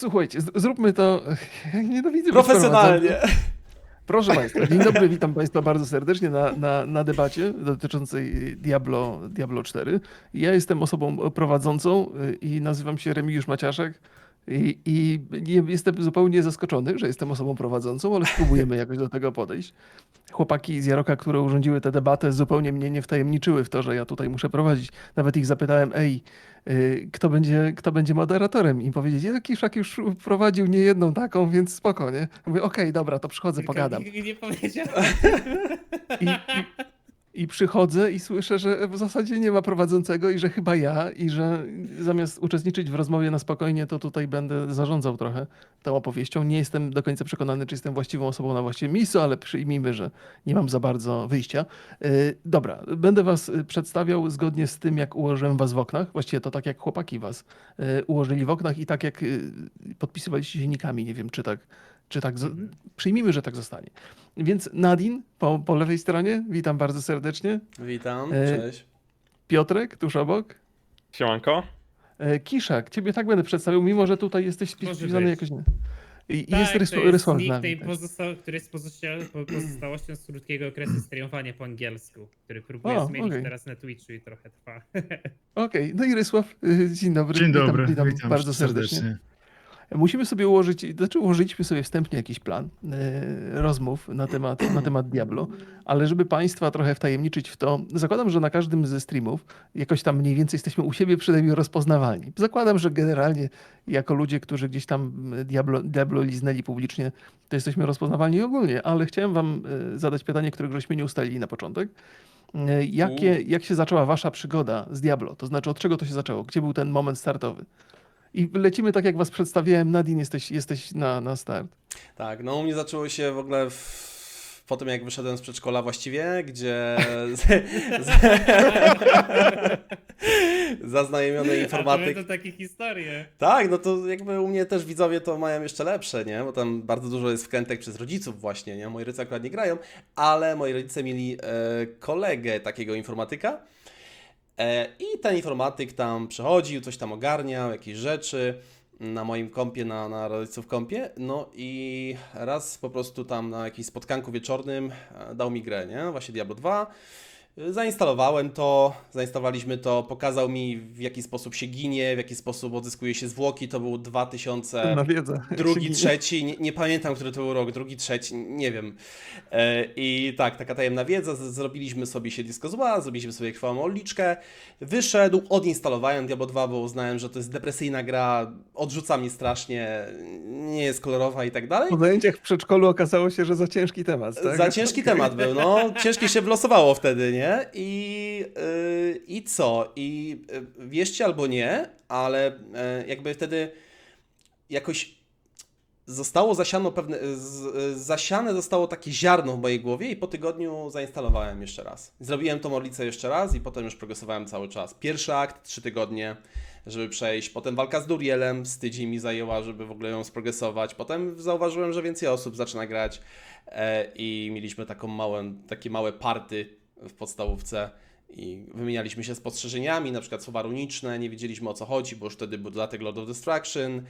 Słuchajcie, zróbmy to. Nienawidzę być Profesjonalnie. prowadzącym. Proszę Państwa, dzień dobry, witam Państwa bardzo serdecznie na debacie dotyczącej Diablo 4. Ja jestem osobą prowadzącą i nazywam się Remigiusz Maciaszek i jestem zupełnie zaskoczony, że jestem osobą prowadzącą, ale spróbujemy jakoś do tego podejść. Chłopaki z Jaroka, które urządziły tę debatę, zupełnie mnie nie wtajemniczyły w to, że ja tutaj muszę prowadzić. Nawet ich zapytałem, kto będzie moderatorem? I powiedzieli, ja Kiszak już prowadził niejedną taką, więc spoko, nie? Mówię, okej, dobra, to przychodzę, Tylko pogadam. nikt mi nie powiedział. I, I przychodzę i słyszę, że w zasadzie nie ma prowadzącego i że chyba ja i że zamiast uczestniczyć w rozmowie na spokojnie, to tutaj będę zarządzał trochę tą opowieścią. Nie jestem do końca przekonany, czy jestem właściwą osobą na właściwym miejscu, ale przyjmijmy, że nie mam za bardzo wyjścia. Dobra, będę was przedstawiał zgodnie z tym, jak ułożyłem was w oknach. Właściwie to tak, jak chłopaki was ułożyli w oknach i tak, jak podpisywaliście się nikami. Nie wiem, czy tak przyjmijmy, że tak zostanie. Więc Nadine po lewej stronie, witam bardzo serdecznie. Witam, cześć. Piotrek, tuż obok. Siemanko. Kiszak, ciebie tak będę przedstawił, mimo że tutaj jesteś Może wpisany być. jakoś nie. I Tak, jest to jest Rysław z nick nami. tej Tak. który jest pozostałością z krótkiego okresu triumfowania po angielsku, który próbuję O, zmienić okej. teraz na Twitchu i trochę trwa. Okej, no i Rysław, dzień dobry. Dzień dobry, witam witam bardzo serdecznie. Musimy sobie ułożyliśmy sobie wstępnie jakiś plan rozmów na temat Diablo, ale żeby Państwa trochę wtajemniczyć w to, zakładam, że na każdym ze streamów jakoś tam mniej więcej jesteśmy u siebie przynajmniej rozpoznawalni. Zakładam, że generalnie jako ludzie, którzy gdzieś tam Diablo liznęli publicznie, to jesteśmy rozpoznawalni ogólnie, ale chciałem Wam zadać pytanie, którego żeśmy nie ustalili na początek. Jak się zaczęła Wasza przygoda z Diablo? To znaczy, od czego to się zaczęło? Gdzie był ten moment startowy? I lecimy tak, jak was przedstawiałem. Nadine, jesteś na start. Tak, no u mnie zaczęło się w ogóle po tym, jak wyszedłem z przedszkola właściwie, gdzie zaznajomiony informatyk. To takie historie. Tak, no to jakby u mnie też widzowie to mają jeszcze lepsze, nie? Bo tam bardzo dużo jest wkrętek przez rodziców właśnie, nie? Moi rodzice akurat nie grają, ale moi rodzice mieli kolegę takiego informatyka. I ten informatyk tam przychodził, coś tam ogarniał, jakieś rzeczy na moim kompie, na rodziców kompie. No i raz po prostu tam na jakimś spotkanku wieczornym dał mi grę, nie? Właśnie Diablo 2. Zainstalowaliśmy to, pokazał mi, w jaki sposób się ginie, w jaki sposób odzyskuje się zwłoki. To był 2000. Na wiedzę. Drugi, trzeci, nie pamiętam, który to był rok, drugi, trzeci, nie wiem. I tak, taka tajemna wiedza, zrobiliśmy sobie siedlisko zła, zrobiliśmy sobie krwawą uliczkę, wyszedł, odinstalowałem Diablo 2, bo uznałem, że to jest depresyjna gra, odrzuca mnie strasznie, nie jest kolorowa i tak dalej. Po zajęciach w przedszkolu okazało się, że za ciężki temat, tak? Za ciężki temat był, no, ciężki się wylosowało wtedy, nie? I co? Wierzcie albo nie, ale jakby wtedy jakoś zostało zasiane zostało takie ziarno w mojej głowie i po tygodniu zainstalowałem jeszcze raz. Zrobiłem tą Orlicę jeszcze raz i potem już progresowałem cały czas. Pierwszy akt, 3 tygodnie, żeby przejść. Potem walka z Durielem, z tydzień mi zajęła, żeby w ogóle ją sprogresować. Potem zauważyłem, że więcej osób zaczyna grać i mieliśmy takie małe party w podstawówce. I wymienialiśmy się spostrzeżeniami, na przykład słowa runiczne, nie wiedzieliśmy o co chodzi, bo już wtedy był dodatek Lord of Destruction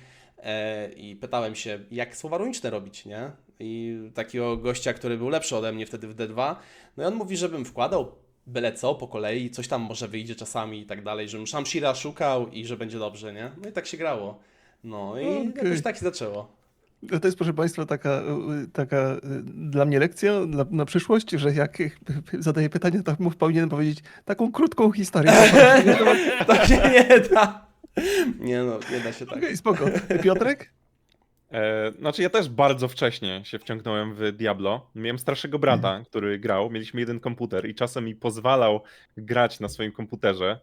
i pytałem się, jak słowa runiczne robić, nie? I takiego gościa, który był lepszy ode mnie wtedy w D2, no i on mówi, żebym wkładał byle co po kolei, coś tam może wyjdzie czasami i tak dalej, żebym Shamshira szukał i że będzie dobrze, nie? No i tak się grało. No i jakoś tak się zaczęło. To jest, proszę Państwa, taka dla mnie lekcja na przyszłość, że jak zadaję pytania, to powinienem powiedzieć taką krótką historię. To się nie da. Nie no, nie da się tak. Okej, spoko. Piotrek? Znaczy ja też bardzo wcześnie się wciągnąłem w Diablo. Miałem starszego brata, który grał. Mieliśmy jeden komputer i czasem mi pozwalał grać na swoim komputerze.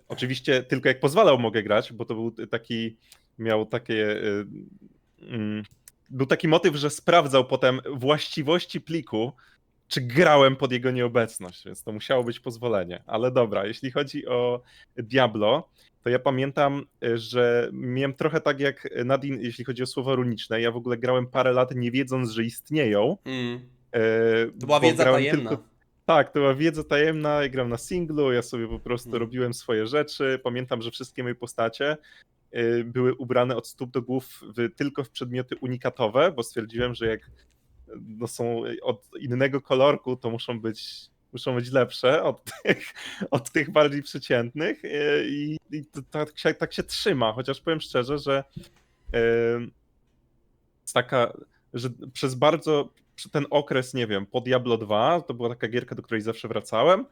Oczywiście tylko jak pozwalał mogę grać, bo to był był taki motyw, że sprawdzał potem właściwości pliku, czy grałem pod jego nieobecność, więc to musiało być pozwolenie. Ale dobra, jeśli chodzi o Diablo, to ja pamiętam, że miałem trochę tak jak Nadine, jeśli chodzi o słowa runiczne. Ja w ogóle grałem parę lat nie wiedząc, że istnieją. To była wiedza tajemna. Tak, to była wiedza tajemna, ja grałem na singlu, ja sobie po prostu robiłem swoje rzeczy. Pamiętam, że wszystkie moje postacie były ubrane od stóp do głów tylko w przedmioty unikatowe, bo stwierdziłem, że jak no, są od innego kolorku, to muszą być lepsze od tych bardziej przeciętnych i tak się trzyma, chociaż powiem szczerze, że że przez ten okres, nie wiem, po Diablo 2 to była taka gierka, do której zawsze wracałem,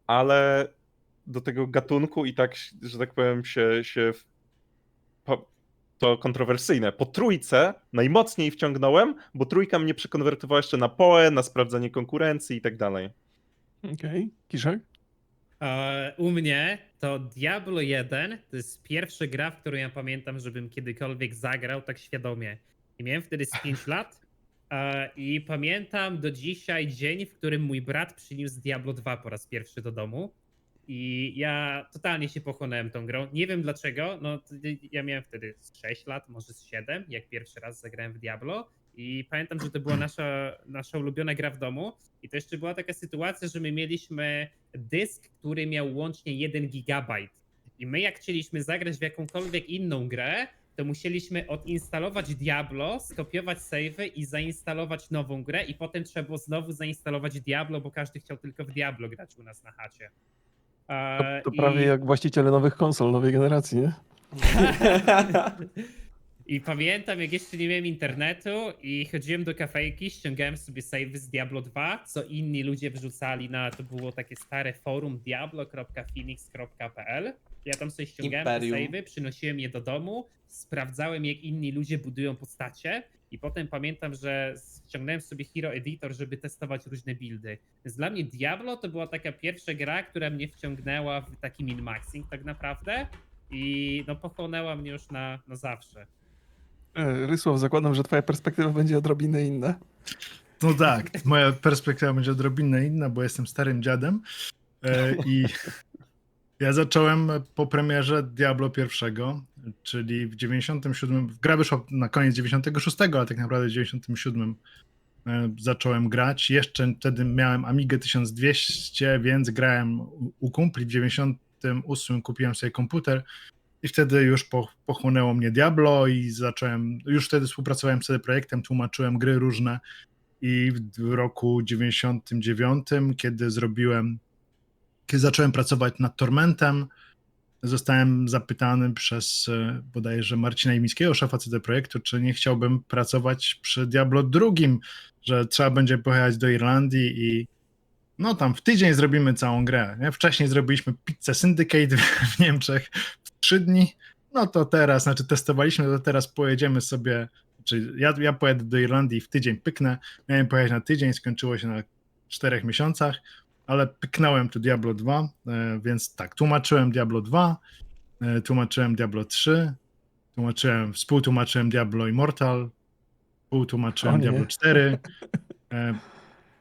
ale do tego gatunku i tak, że tak powiem, to kontrowersyjne. Po trójce najmocniej wciągnąłem, bo trójka mnie przekonwertowała jeszcze na PoE, na sprawdzanie konkurencji i tak dalej. Okej. Kiszek? U mnie to Diablo 1 to jest pierwsza gra, w którą ja pamiętam, żebym kiedykolwiek zagrał tak świadomie. I miałem wtedy z 5 lat i pamiętam do dzisiaj dzień, w którym mój brat przyniósł Diablo 2 po raz pierwszy do domu. I ja totalnie się pochłonąłem tą grą. Nie wiem dlaczego, no ja miałem wtedy z 6 lat, może z 7, jak pierwszy raz zagrałem w Diablo. I pamiętam, że to była nasza ulubiona gra w domu. I to jeszcze była taka sytuacja, że my mieliśmy dysk, który miał łącznie 1 gigabajt. I my jak chcieliśmy zagrać w jakąkolwiek inną grę, to musieliśmy odinstalować Diablo, skopiować save'y i zainstalować nową grę i potem trzeba było znowu zainstalować Diablo, bo każdy chciał tylko w Diablo grać u nas na chacie. To prawie jak właściciele nowych konsol, nowej generacji, nie? I pamiętam, jak jeszcze nie miałem internetu i chodziłem do kafejki, ściągałem sobie save z Diablo 2, co inni ludzie wrzucali to było takie stare forum diablo.phoenix.pl. Ja tam sobie ściągałem te Imperium. save'y, przynosiłem je do domu, sprawdzałem, jak inni ludzie budują postacie i potem pamiętam, że ściągnąłem sobie Hero Editor, żeby testować różne buildy. Więc dla mnie Diablo to była taka pierwsza gra, która mnie wciągnęła w taki min-maxing tak naprawdę i no pochłonęła mnie już na zawsze. Rysław, zakładam, że twoja perspektywa będzie odrobinę inna. No tak, moja perspektywa będzie odrobinę inna, bo jestem starym dziadem i ja zacząłem po premierze Diablo I, czyli w 97. Gra wyszła na koniec 96, ale tak naprawdę w 97 zacząłem grać. Jeszcze wtedy miałem Amigę 1200, więc grałem u kumpli. W 98 kupiłem sobie komputer i wtedy już pochłonęło mnie Diablo i już wtedy współpracowałem z CD Projektem, tłumaczyłem gry różne i w roku 99, kiedy zacząłem pracować nad Tormentem, zostałem zapytany przez bodajże Marcina Imińskiego, szefa CD Projektu, czy nie chciałbym pracować przy Diablo II, że trzeba będzie pojechać do Irlandii i no tam w tydzień zrobimy całą grę. Nie? Wcześniej zrobiliśmy pizzę Syndicate w Niemczech w 3 dni, no to teraz, testowaliśmy, to teraz pojedziemy sobie, czyli ja pojadę do Irlandii w tydzień pyknę, miałem pojechać na tydzień, skończyło się na 4 miesiącach, ale pyknąłem tu Diablo 2, więc tak, tłumaczyłem Diablo 2, tłumaczyłem Diablo 3, współtłumaczyłem Diablo Immortal, współtłumaczyłem Diablo 4,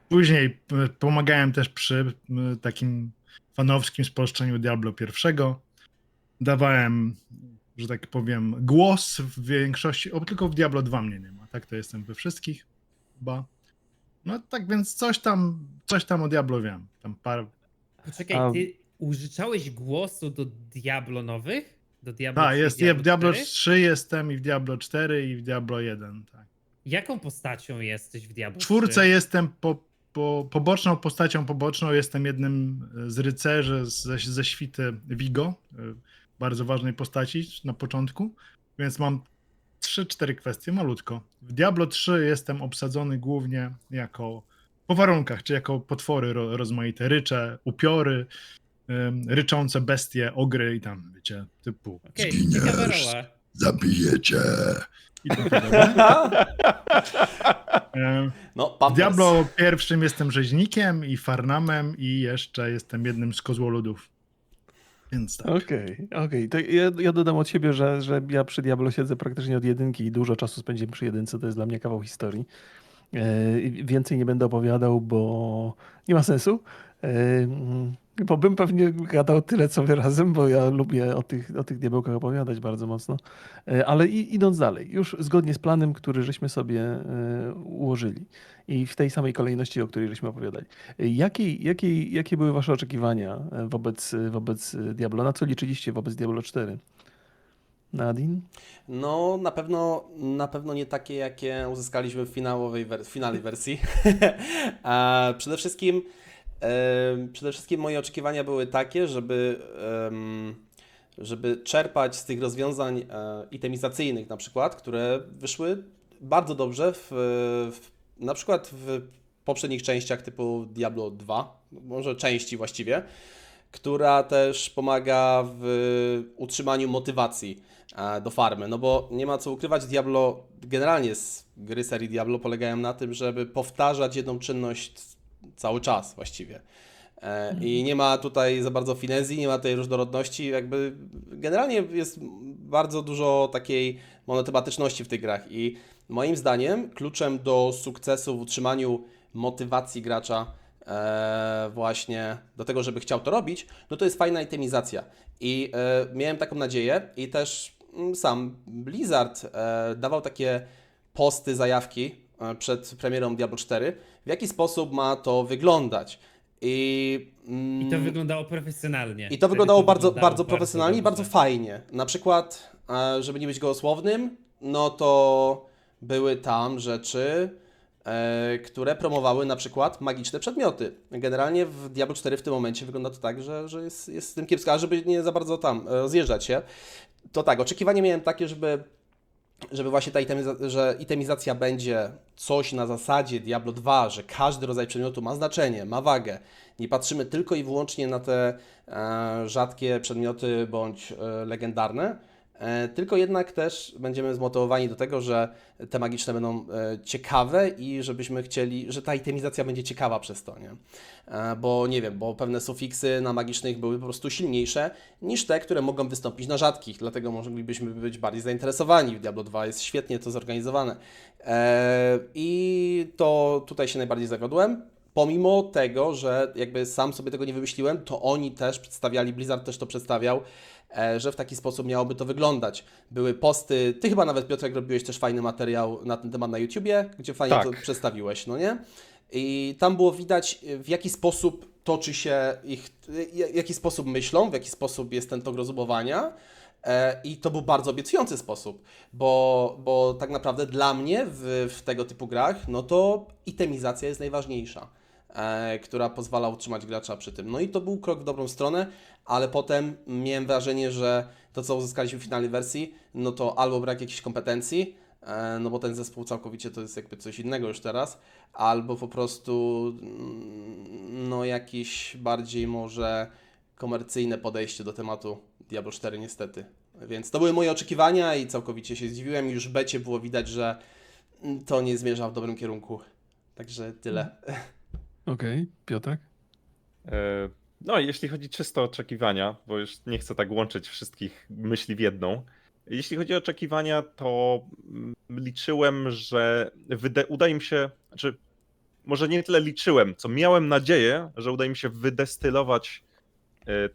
później pomagałem też przy takim fanowskim spolszczeniu Diablo I, dawałem, że tak powiem, głos w większości, tylko w Diablo 2 mnie nie ma, tak to jestem we wszystkich chyba. No tak więc coś tam o Diablo wiem. Tam parę. Poczekaj, ty użyczałeś głosu do Diablo nowych? Do Diablo Tak, 3, w Diablo 4? 3 jestem i w Diablo 4 i w Diablo 1, tak. Jaką postacią jesteś w Diablo 3? W 4 jestem poboczną postacią poboczną, jestem jednym z rycerzy ze świty Vigo, bardzo ważnej postaci na początku, więc mam 3-4 kwestie, malutko. W Diablo 3 jestem obsadzony głównie po warunkach, czy jako potwory rozmaite, rycze, upiory, ryczące bestie, ogry i tam, wiecie, typu Okej, ciekawa rola. zabijecie. I takie dobre. No, W Pampers. Diablo pierwszym jestem rzeźnikiem i farnamem i jeszcze jestem jednym z kozłoludów. Więc tak. Okej. To ja dodam od siebie, że ja przy Diablo siedzę praktycznie od jedynki i dużo czasu spędziłem przy jedynce, to jest dla mnie kawał historii. Więcej nie będę opowiadał, bo nie ma sensu. Bo bym pewnie gadał tyle, co wy razem, bo ja lubię o tych diabełkach opowiadać bardzo mocno. Ale idąc dalej, już zgodnie z planem, który żeśmy sobie ułożyli i w tej samej kolejności, o której żeśmy opowiadali. Jakie były wasze oczekiwania wobec Diablo? Na co liczyliście wobec Diablo 4? Nadine? No, na pewno nie takie, jakie uzyskaliśmy w finalnej wersji. A przede wszystkim moje oczekiwania były takie, żeby czerpać z tych rozwiązań itemizacyjnych na przykład, które wyszły bardzo dobrze na przykład w poprzednich częściach typu Diablo 2, może części właściwie, która też pomaga w utrzymaniu motywacji do farmy, no bo nie ma co ukrywać, Diablo, generalnie gry serii Diablo polegają na tym, żeby powtarzać jedną czynność cały czas właściwie. I nie ma tutaj za bardzo finezji, nie ma tej różnorodności, jakby generalnie jest bardzo dużo takiej monotematyczności w tych grach i moim zdaniem kluczem do sukcesu w utrzymaniu motywacji gracza właśnie do tego, żeby chciał to robić, no to jest fajna itemizacja. I miałem taką nadzieję i też sam Blizzard dawał takie posty, zajawki przed premierą Diablo 4, w jaki sposób ma to wyglądać. I to wyglądało profesjonalnie. I to Wtedy wyglądało bardzo, wyglądało bardzo profesjonalnie i bardzo dobrze. fajnie. Na przykład, żeby nie być gołosłownym, no to były tam rzeczy, które promowały na przykład magiczne przedmioty. Generalnie w Diablo 4 w tym momencie wygląda to tak, że jest z tym kiepsko, a żeby nie za bardzo tam rozjeżdżać się, to tak, oczekiwanie miałem takie, żeby właśnie że itemizacja będzie coś na zasadzie Diablo 2, że każdy rodzaj przedmiotu ma znaczenie, ma wagę. Nie patrzymy tylko i wyłącznie na te rzadkie przedmioty bądź legendarne, tylko jednak też będziemy zmotywowani do tego, że te magiczne będą ciekawe i żebyśmy chcieli, że ta itemizacja będzie ciekawa przez to, nie? Bo nie wiem, bo pewne sufiksy na magicznych były po prostu silniejsze niż te, które mogą wystąpić na rzadkich, dlatego moglibyśmy być bardziej zainteresowani. W Diablo 2 jest świetnie to zorganizowane. I to tutaj się najbardziej zawiodłem. Pomimo tego, że jakby sam sobie tego nie wymyśliłem, to oni też przedstawiali, Blizzard też to przedstawiał, że w taki sposób miałoby to wyglądać. Były posty, ty chyba nawet, Piotrek, robiłeś też fajny materiał na ten temat na YouTubie, gdzie fajnie Tak. to przedstawiłeś, no nie? I tam było widać, w jaki sposób toczy się w jaki sposób myślą, w jaki sposób jest ten tok rozumowania. I to był bardzo obiecujący sposób, bo tak naprawdę dla mnie w tego typu grach, no to itemizacja jest najważniejsza, która pozwala utrzymać gracza przy tym. No i to był krok w dobrą stronę, ale potem miałem wrażenie, że to, co uzyskaliśmy w finalnej wersji, no to albo brak jakichś kompetencji, no bo ten zespół całkowicie to jest jakby coś innego już teraz, albo po prostu no jakieś bardziej może komercyjne podejście do tematu Diablo 4 niestety. Więc to były moje oczekiwania i całkowicie się zdziwiłem. Już w becie było widać, że to nie zmierza w dobrym kierunku. Także tyle. Okej, Piotrek? No, jeśli chodzi czysto o oczekiwania, bo już nie chcę tak łączyć wszystkich myśli w jedną. Jeśli chodzi o oczekiwania, to liczyłem, że uda im się, znaczy może nie tyle liczyłem, co miałem nadzieję, że uda im się wydestylować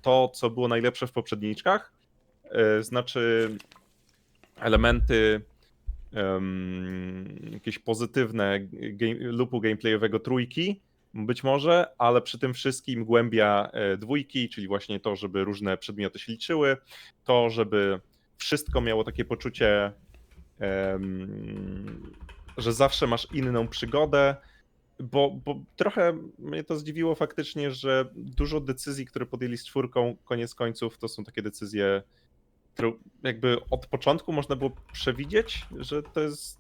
to, co było najlepsze w poprzedniczkach, znaczy elementy jakieś pozytywne loopu gameplayowego trójki, być może, ale przy tym wszystkim głębia dwójki, czyli właśnie to, żeby różne przedmioty się liczyły, to, żeby wszystko miało takie poczucie, że zawsze masz inną przygodę, bo trochę mnie to zdziwiło faktycznie, że dużo decyzji, które podjęli z czwórką, koniec końców, to są takie decyzje, które jakby od początku można było przewidzieć, że to jest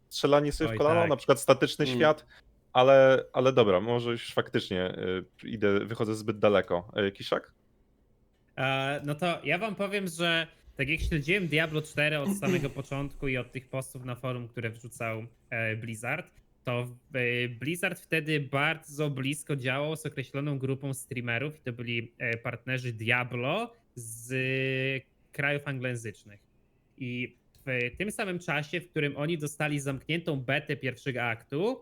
strzelanie sobie Oj, w kolano, tak. na przykład statyczny świat, ale dobra, może już faktycznie wychodzę zbyt daleko. Kiszak? No to ja wam powiem, że tak jak śledziłem Diablo 4 od samego początku i od tych postów na forum, które wrzucał Blizzard, to Blizzard wtedy bardzo blisko działał z określoną grupą streamerów i to byli partnerzy Diablo z krajów anglojęzycznych. I w tym samym czasie, w którym oni dostali zamkniętą betę pierwszego aktu,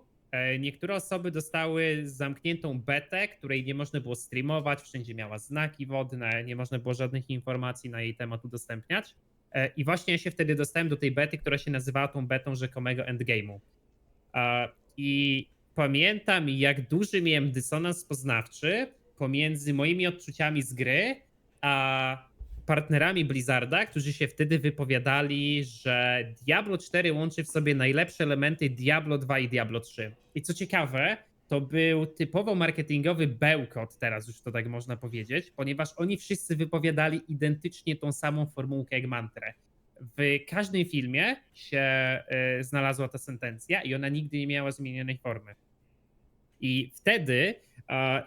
niektóre osoby dostały zamkniętą betę, której nie można było streamować, wszędzie miała znaki wodne, nie można było żadnych informacji na jej temat udostępniać. I właśnie ja się wtedy dostałem do tej bety, która się nazywała tą betą rzekomego endgame'u. I pamiętam, jak duży miałem dysonans poznawczy pomiędzy moimi odczuciami z gry, a partnerami Blizzarda, którzy się wtedy wypowiadali, że Diablo 4 łączy w sobie najlepsze elementy Diablo 2 i Diablo 3. I co ciekawe, to był typowo marketingowy bełkot, teraz już to tak można powiedzieć, ponieważ oni wszyscy wypowiadali identycznie tą samą formułkę jak mantrę. W każdym filmie się znalazła ta sentencja i ona nigdy nie miała zmienionej formy. I wtedy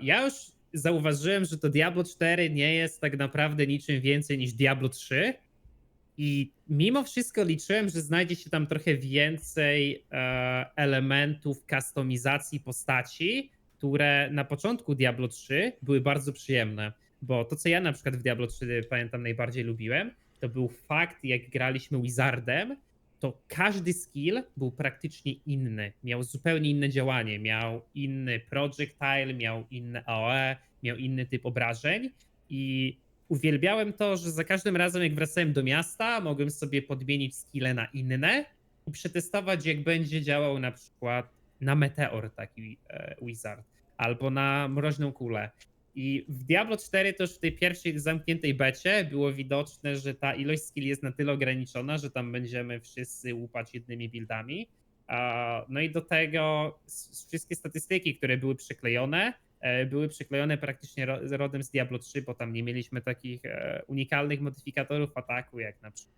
ja już zauważyłem, że to Diablo 4 nie jest tak naprawdę niczym więcej niż Diablo 3 i mimo wszystko liczyłem, że znajdzie się tam trochę więcej elementów kustomizacji postaci, które na początku Diablo 3 były bardzo przyjemne, bo to, co ja na przykład w Diablo 3 pamiętam najbardziej lubiłem, to był fakt, jak graliśmy Wizardem, to każdy skill był praktycznie inny. Miał zupełnie inne działanie. Miał inny projectile, miał inne AOE, miał inny typ obrażeń i uwielbiałem to, że za każdym razem jak wracałem do miasta, mogłem sobie podmienić skille na inne i przetestować, jak będzie działał na przykład na meteor taki wizard albo na mroźną kulę. I w Diablo 4 to już w tej pierwszej zamkniętej becie było widoczne, że ta ilość skilli jest na tyle ograniczona, że tam będziemy wszyscy łupać jednymi buildami. No i do tego wszystkie statystyki, które były przyklejone praktycznie rodem z Diablo 3, bo tam nie mieliśmy takich unikalnych modyfikatorów ataku, jak na przykład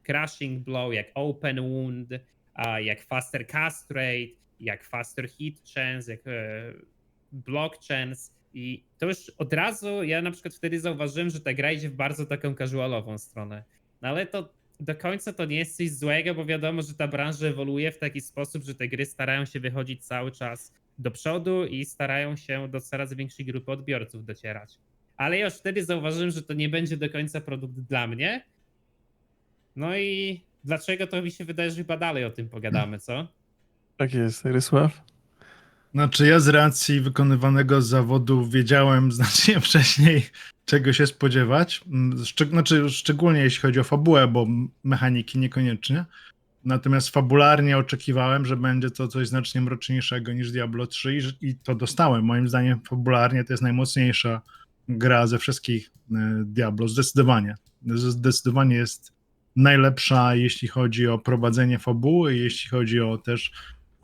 Crushing Blow, jak Open Wound, jak Faster Cast Rate, jak Faster Hit Chance, jak Block Chance. I to już od razu, ja na przykład wtedy zauważyłem, że ta gra idzie w bardzo taką casualową stronę. No ale to do końca to nie jest coś złego, bo wiadomo, że ta branża ewoluuje w taki sposób, że te gry starają się wychodzić cały czas do przodu i starają się do coraz większej grupy odbiorców docierać. Ale ja już wtedy zauważyłem, że to nie będzie do końca produkt dla mnie. No i dlaczego, to mi się wydaje, że chyba dalej o tym pogadamy, co? Tak jest, Rysław. Znaczy ja z racji wykonywanego zawodu wiedziałem znacznie wcześniej, czego się spodziewać. Szczególnie jeśli chodzi o fabułę, bo mechaniki niekoniecznie. Natomiast fabularnie oczekiwałem, że będzie to coś znacznie mroczniejszego niż Diablo 3 i to dostałem. Moim zdaniem fabularnie to jest najmocniejsza gra ze wszystkich Diablo. Zdecydowanie. Zdecydowanie jest najlepsza, jeśli chodzi o prowadzenie fabuły, jeśli chodzi o też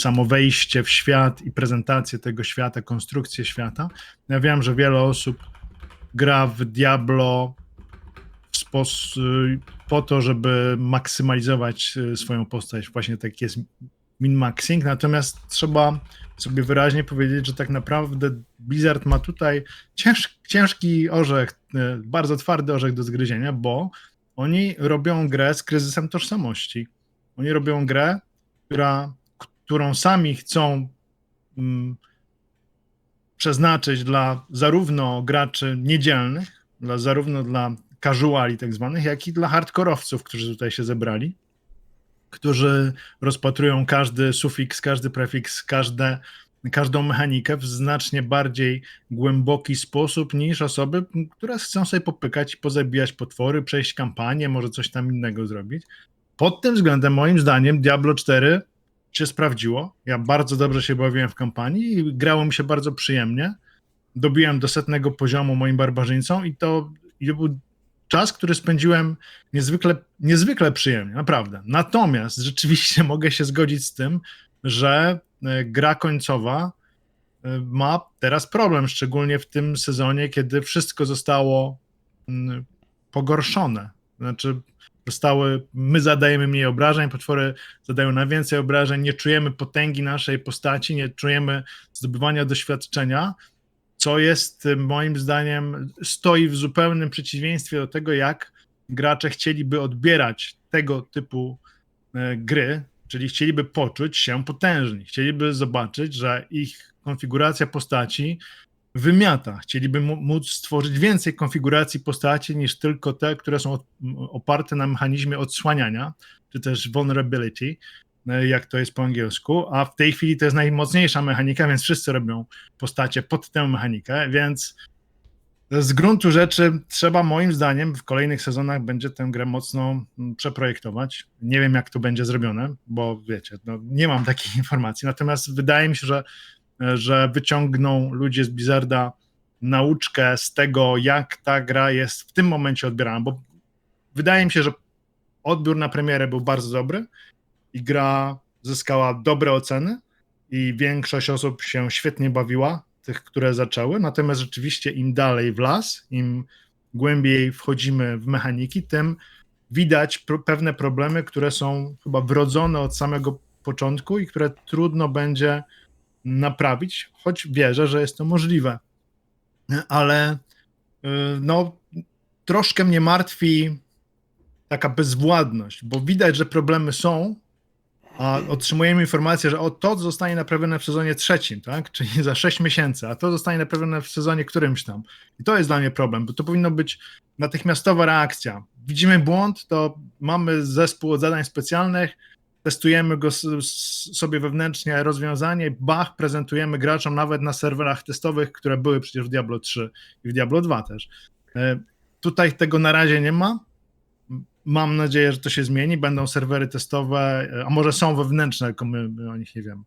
samo wejście w świat i prezentację tego świata, konstrukcję świata. Ja wiem, że wiele osób gra w Diablo po to, żeby maksymalizować swoją postać. Właśnie taki jest min-maxing, natomiast trzeba sobie wyraźnie powiedzieć, że tak naprawdę Blizzard ma tutaj ciężki orzech, bardzo twardy orzech do zgryzienia, bo oni robią grę z kryzysem tożsamości. Oni robią grę, którą sami chcą przeznaczyć dla zarówno graczy niedzielnych, zarówno dla casuali tak zwanych, jak i dla hardkorowców, którzy tutaj się zebrali, którzy rozpatrują każdy sufiks, każdy prefiks, każdą mechanikę w znacznie bardziej głęboki sposób niż osoby, które chcą sobie popykać i pozabijać potwory, przejść kampanię, może coś tam innego zrobić. Pod tym względem, moim zdaniem, Diablo 4 się sprawdziło. Ja bardzo dobrze się bawiłem w kampanii i grało mi się bardzo przyjemnie. Dobiłem do 100 poziomu moim barbarzyńcom i to był czas, który spędziłem niezwykle przyjemnie, naprawdę. Natomiast rzeczywiście mogę się zgodzić z tym, że gra końcowa ma teraz problem, szczególnie w tym sezonie, kiedy wszystko zostało pogorszone. Znaczy my zadajemy mniej obrażeń, potwory zadają nam więcej obrażeń, nie czujemy potęgi naszej postaci, nie czujemy zdobywania doświadczenia, co jest moim zdaniem stoi w zupełnym przeciwieństwie do tego, jak gracze chcieliby odbierać tego typu gry, czyli chcieliby poczuć się potężni, chcieliby zobaczyć, że ich konfiguracja postaci wymiata, chcieliby móc stworzyć więcej konfiguracji postaci niż tylko te, które są oparte na mechanizmie odsłaniania, czy też vulnerability, jak to jest po angielsku, a w tej chwili to jest najmocniejsza mechanika, więc wszyscy robią postacie pod tę mechanikę, więc z gruntu rzeczy trzeba moim zdaniem w kolejnych sezonach będzie tę grę mocno przeprojektować. Nie wiem, jak to będzie zrobione, bo wiecie, nie mam takich informacji, natomiast wydaje mi się, że wyciągną ludzie z Blizzarda nauczkę z tego, jak ta gra jest w tym momencie odbierana, bo wydaje mi się, że odbiór na premierę był bardzo dobry i gra zyskała dobre oceny i większość osób się świetnie bawiła, tych, które zaczęły, natomiast rzeczywiście im dalej w las, im głębiej wchodzimy w mechaniki, tym widać pewne problemy, które są chyba wrodzone od samego początku i które trudno będzie naprawić, choć wierzę, że jest to możliwe. Ale no, troszkę mnie martwi taka bezwładność, bo widać, że problemy są, a otrzymujemy informację, że to zostanie naprawione w sezonie 3, tak? Czyli za 6 miesięcy, a to zostanie naprawione w sezonie którymś tam. I to jest dla mnie problem, bo to powinno być natychmiastowa reakcja. Widzimy błąd, to mamy zespół od zadań specjalnych, testujemy go sobie wewnętrznie, rozwiązanie, prezentujemy graczom nawet na serwerach testowych, które były przecież w Diablo 3 i w Diablo 2 też. Tutaj tego na razie nie ma. Mam nadzieję, że to się zmieni, będą serwery testowe, a może są wewnętrzne, tylko my o nich nie wiemy.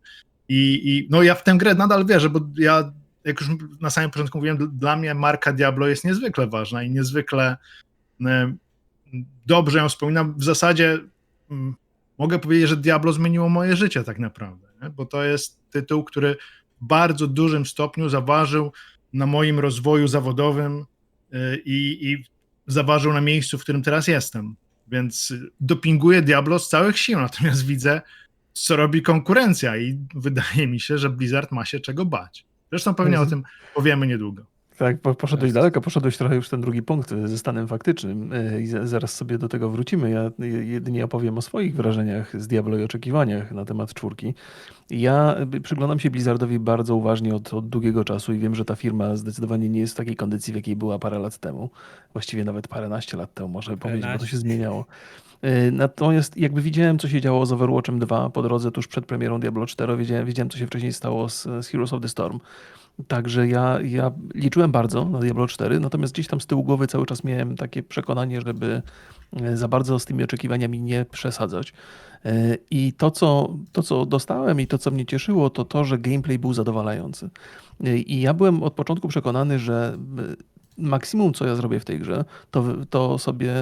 I no ja w tę grę nadal wierzę, bo ja, jak już na samym początku mówiłem, dla mnie marka Diablo jest niezwykle ważna i niezwykle dobrze ją wspominam. W zasadzie mogę powiedzieć, że Diablo zmieniło moje życie tak naprawdę, nie? Bo to jest tytuł, który w bardzo dużym stopniu zaważył na moim rozwoju zawodowym i zaważył na miejscu, w którym teraz jestem. Więc dopinguję Diablo z całych sił, natomiast widzę, co robi konkurencja i wydaje mi się, że Blizzard ma się czego bać. Zresztą pewnie o tym powiemy niedługo. Tak, poszedłeś daleko, poszedłeś trochę już w ten drugi punkt ze stanem faktycznym i zaraz sobie do tego wrócimy. Ja jedynie opowiem o swoich wrażeniach z Diablo i oczekiwaniach na temat 4. Ja przyglądam się Blizzardowi bardzo uważnie od długiego czasu i wiem, że ta firma zdecydowanie nie jest w takiej kondycji, w jakiej była parę lat temu. Właściwie nawet paręnaście lat temu, może powiedzieć, bo to się zmieniało. Natomiast jakby widziałem, co się działo z Overwatchem 2 po drodze tuż przed premierą Diablo 4, wiedziałem, co się wcześniej stało z Heroes of the Storm. Także ja liczyłem bardzo na Diablo 4, natomiast gdzieś tam z tyłu głowy cały czas miałem takie przekonanie, żeby za bardzo z tymi oczekiwaniami nie przesadzać. I to, co dostałem i to, co mnie cieszyło, to to, że gameplay był zadowalający. I ja byłem od początku przekonany, że maksimum, co ja zrobię w tej grze, to sobie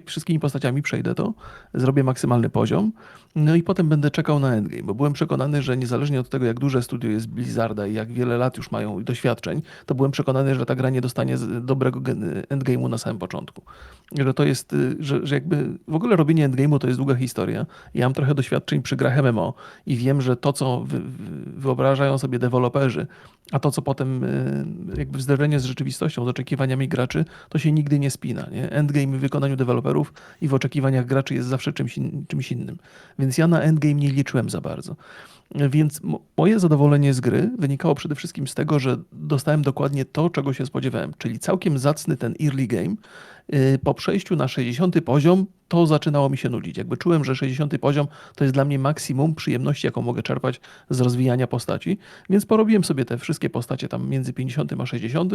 wszystkimi postaciami przejdę to, zrobię maksymalny poziom, no i potem będę czekał na endgame, bo byłem przekonany, że niezależnie od tego, jak duże studio jest Blizzarda i jak wiele lat już mają doświadczeń, to byłem przekonany, że ta gra nie dostanie dobrego endgame'u na samym początku. Że to jest, że jakby w ogóle robienie endgame'u to jest długa historia. Ja mam trochę doświadczeń przy grach MMO i wiem, że to, co wyobrażają sobie deweloperzy, a to, co potem jakby w zderzeniu z rzeczywistością, z oczekiwaniami graczy, to się nigdy nie spina. Nie? Endgame w wykonaniu deweloperów i w oczekiwaniach graczy jest zawsze czymś innym. Więc ja na endgame nie liczyłem za bardzo. Więc moje zadowolenie z gry wynikało przede wszystkim z tego, że dostałem dokładnie to, czego się spodziewałem, czyli całkiem zacny ten early game. Po przejściu na 60 poziom to zaczynało mi się nudzić. Jakby czułem, że 60 poziom to jest dla mnie maksimum przyjemności, jaką mogę czerpać z rozwijania postaci, więc porobiłem sobie te wszystkie postacie tam między 50 a 60.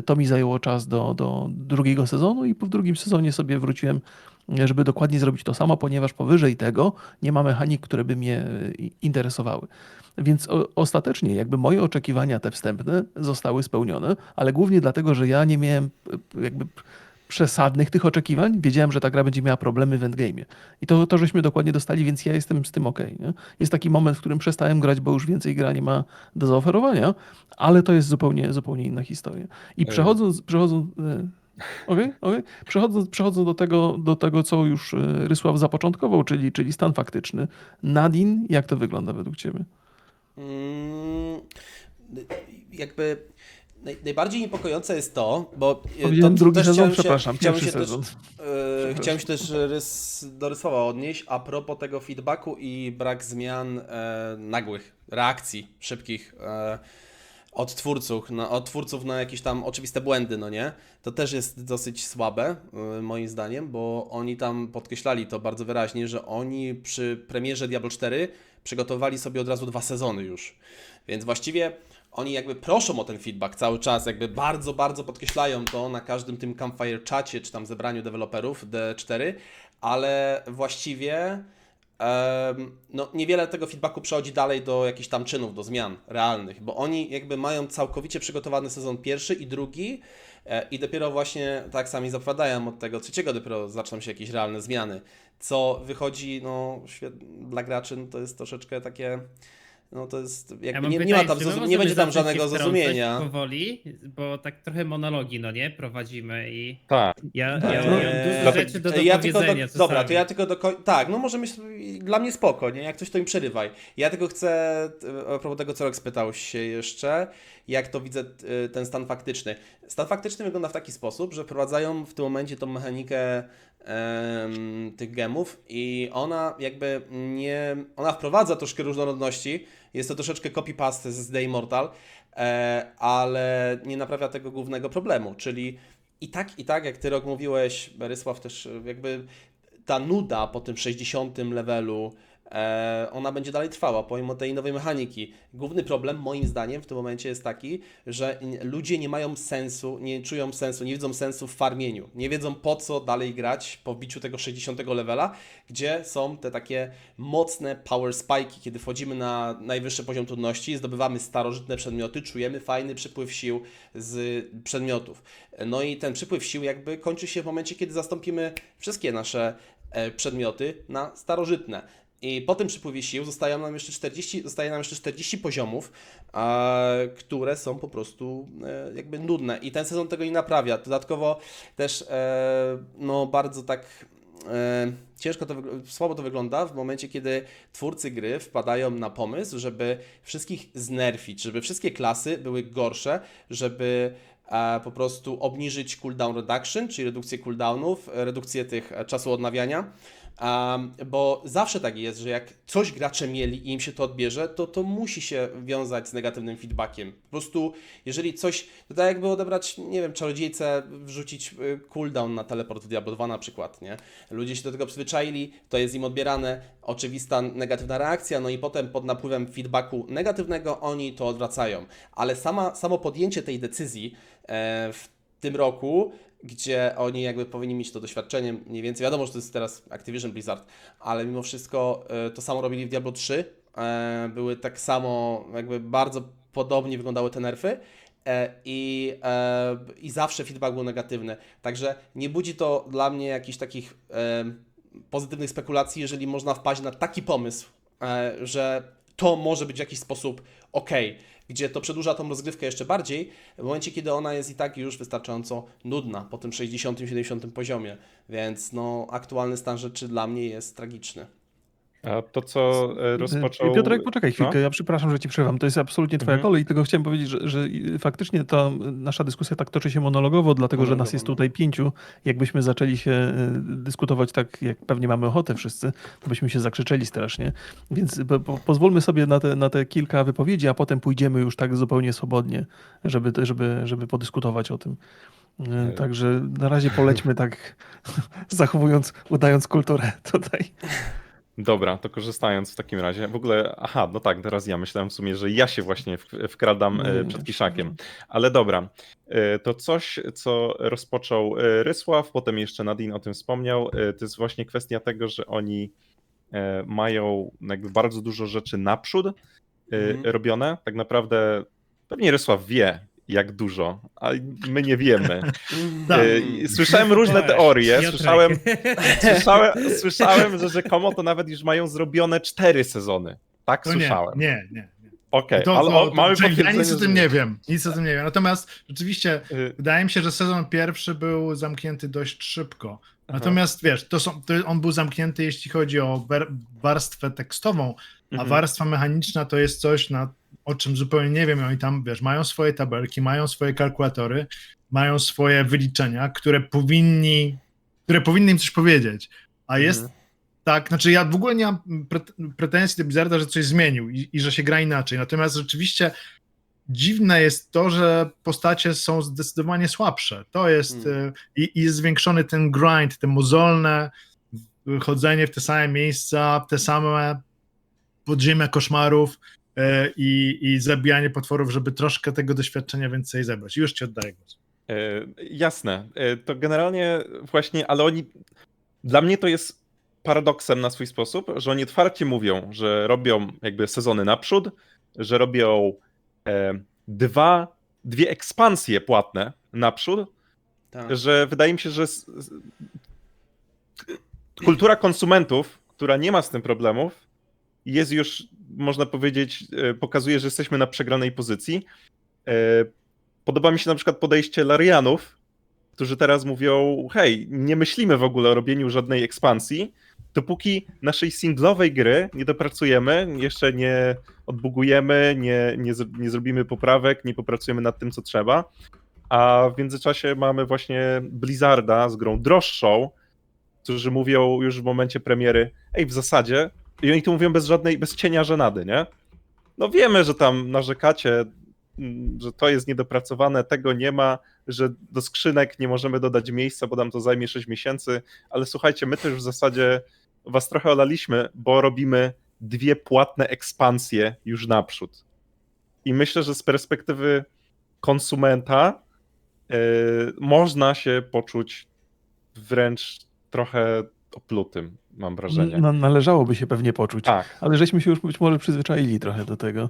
To mi zajęło czas do drugiego sezonu i w drugim sezonie sobie wróciłem, żeby dokładnie zrobić to samo, ponieważ powyżej tego nie ma mechanik, które by mnie interesowały. Więc ostatecznie jakby moje oczekiwania te wstępne zostały spełnione, ale głównie dlatego, że ja nie miałem jakby przesadnych tych oczekiwań. Wiedziałem, że ta gra będzie miała problemy w endgame'ie. I to żeśmy dokładnie dostali, więc ja jestem z tym okej. Nie? Jest taki moment, w którym przestałem grać, bo już więcej gra nie ma do zaoferowania, ale to jest zupełnie inna historia. I przechodząc do tego, co już Rysław zapoczątkował, czyli stan faktyczny. Nadine, jak to wygląda według ciebie? Jakby najbardziej niepokojące jest to, bo Powiedziałem drugi sezon, przepraszam, chciałem pierwszy się sezon. chciałem się też do Rysława odnieść a propos tego feedbacku i brak zmian nagłych, reakcji szybkich od twórców na jakieś tam oczywiste błędy, no nie? To też jest dosyć słabe, moim zdaniem, bo oni tam podkreślali to bardzo wyraźnie, że oni przy premierze Diablo 4 przygotowali sobie od razu 2 sezony już. Więc właściwie oni jakby proszą o ten feedback cały czas, jakby bardzo, bardzo podkreślają to na każdym tym campfire czacie, czy tam zebraniu deweloperów D4, ale właściwie no, niewiele tego feedbacku przechodzi dalej do jakichś tam czynów, do zmian realnych, bo oni jakby mają całkowicie przygotowany sezon pierwszy i drugi I dopiero właśnie tak sami zapowiadają od tego trzeciego dopiero zaczną się jakieś realne zmiany. Co wychodzi, no, dla graczy no, to jest troszeczkę takie, no to jest, jakby mam nie ma pytanie, tam, czy my nie możemy będzie tam zacząć się żadnego wtrącać zrozumienia. powoli, bo tak trochę monologi, no nie, prowadzimy i Tak. ja Tak, mam no. dużo Dlatego- rzeczy do Ja tylko dopowiedzenia dobra, czasami. to ja tylko tak, no możemy, dla mnie spoko, nie? Jak coś to im przerywaj. Ja tylko chcę, a propos tego, co Rox spytał się jeszcze, jak to widzę ten stan faktyczny. Stan faktyczny wygląda w taki sposób, że wprowadzają w tym momencie tą mechanikę tych gemów i ona jakby nie, ona wprowadza troszkę różnorodności, jest to troszeczkę copy-paste z The Immortal, ale nie naprawia tego głównego problemu, czyli i tak, jak ty Rok mówiłeś, Rysław też jakby ta nuda po tym 60 levelu, ona będzie dalej trwała, pomimo tej nowej mechaniki. Główny problem moim zdaniem w tym momencie jest taki, że ludzie nie mają sensu, nie czują sensu, nie widzą sensu w farmieniu. Nie wiedzą po co dalej grać po wbiciu tego 60 levela, gdzie są te takie mocne power spike'i, kiedy wchodzimy na najwyższy poziom trudności, zdobywamy starożytne przedmioty, czujemy fajny przypływ sił z przedmiotów. No i ten przypływ sił jakby kończy się w momencie, kiedy zastąpimy wszystkie nasze przedmioty na starożytne. I po tym przypływie sił zostaje nam jeszcze 40 poziomów, które są po prostu jakby nudne. I ten sezon tego nie naprawia. Dodatkowo też no bardzo tak słabo to wygląda w momencie, kiedy twórcy gry wpadają na pomysł, żeby wszystkich znerfić, żeby wszystkie klasy były gorsze, żeby po prostu obniżyć cooldown reduction, czyli redukcję cooldownów, redukcję tych czasu odnawiania. Bo zawsze tak jest, że jak coś gracze mieli i im się to odbierze, to musi się wiązać z negatywnym feedbackiem. Po prostu, jeżeli coś, to tak jakby odebrać, nie wiem, czarodziejce, wrzucić cooldown na teleport w Diablo 2 na przykład, nie? Ludzie się do tego przyzwyczaili, to jest im odbierane, oczywista negatywna reakcja, no i potem pod napływem feedbacku negatywnego oni to odwracają. Ale samo podjęcie tej decyzji w tym roku, gdzie oni jakby powinni mieć to doświadczenie mniej więcej. Wiadomo, że to jest teraz Activision Blizzard, ale mimo wszystko to samo robili w Diablo 3. Były tak samo, jakby bardzo podobnie wyglądały te nerfy i zawsze feedback był negatywny. Także nie budzi to dla mnie jakichś takich pozytywnych spekulacji, jeżeli można wpaść na taki pomysł, że to może być w jakiś sposób okej, gdzie to przedłuża tą rozgrywkę jeszcze bardziej, w momencie, kiedy ona jest i tak już wystarczająco nudna po tym 60-70 poziomie, więc no, aktualny stan rzeczy dla mnie jest tragiczny. A to, co rozpoczął... Piotrek, poczekaj chwilkę, No? ja przepraszam, że ci przerwam. To jest absolutnie twoja kolej i tego chciałem powiedzieć, że faktycznie ta nasza dyskusja tak toczy się monologowo, dlatego że nas jest tutaj 5. Jakbyśmy zaczęli się dyskutować tak, jak pewnie mamy ochotę wszyscy, to byśmy się zakrzyczeli strasznie. Więc pozwólmy sobie na te kilka wypowiedzi, a potem pójdziemy już tak zupełnie swobodnie, żeby podyskutować o tym. Także na razie polećmy tak, udając kulturę tutaj. Dobra, to korzystając w takim razie, w ogóle, no tak, teraz ja myślałem w sumie, że ja się właśnie wkradam przed Kiszakiem, ale dobra, to coś, co rozpoczął Rysław, potem jeszcze Nadine o tym wspomniał, to jest właśnie kwestia tego, że oni mają jakby bardzo dużo rzeczy naprzód robione, tak naprawdę pewnie Rysław wie, jak dużo, a my nie wiemy. Słyszałem różne teorie, słyszałem, że rzekomo to nawet już mają zrobione 4 sezony. Tak To słyszałem. Nie. Okej, ale mamy ja potwierdzenie, nic o tym że nie wiem. Natomiast rzeczywiście wydaje mi się, że sezon pierwszy był zamknięty dość szybko. Natomiast wiesz, on był zamknięty, jeśli chodzi o warstwę tekstową, a warstwa mechaniczna to jest coś, o czym zupełnie nie wiem. Oni tam, wiesz, mają swoje tabelki, mają swoje kalkulatory, mają swoje wyliczenia, które powinny im coś powiedzieć. A jest tak, znaczy ja w ogóle nie mam pretensji do Blizzarda, że coś zmienił i że się gra inaczej. Natomiast rzeczywiście dziwne jest to, że postacie są zdecydowanie słabsze. To jest i jest zwiększony ten grind, te mozolne chodzenie w te same miejsca, te same podziemia koszmarów i zabijanie potworów, żeby troszkę tego doświadczenia więcej zebrać. Już ci oddaję głos. Jasne. To generalnie właśnie, ale dla mnie to jest paradoksem na swój sposób, że oni otwarcie mówią, że robią jakby sezony naprzód, że robią dwie ekspansje płatne naprzód, Tak. że wydaje mi się, że kultura konsumentów, która nie ma z tym problemów, jest już, można powiedzieć, pokazuje, że jesteśmy na przegranej pozycji. Podoba mi się na przykład podejście Larianów, którzy teraz mówią, hej, nie myślimy w ogóle o robieniu żadnej ekspansji, dopóki naszej singlowej gry nie dopracujemy, jeszcze nie odbugujemy, nie zrobimy poprawek, nie popracujemy nad tym, co trzeba. A w międzyczasie mamy właśnie Blizzarda z grą droższą, którzy mówią już w momencie premiery, ej, w zasadzie, i oni to mówią bez cienia żenady, nie? No wiemy, że tam narzekacie, że to jest niedopracowane, tego nie ma, że do skrzynek nie możemy dodać miejsca, bo nam to zajmie 6 miesięcy, ale słuchajcie, my też w zasadzie was trochę olaliśmy, bo robimy 2 płatne ekspansje już naprzód. I myślę, że z perspektywy konsumenta można się poczuć wręcz trochę oplutym, mam wrażenie. Należałoby się pewnie poczuć, Tak. ale żeśmy się już być może przyzwyczaili trochę do tego.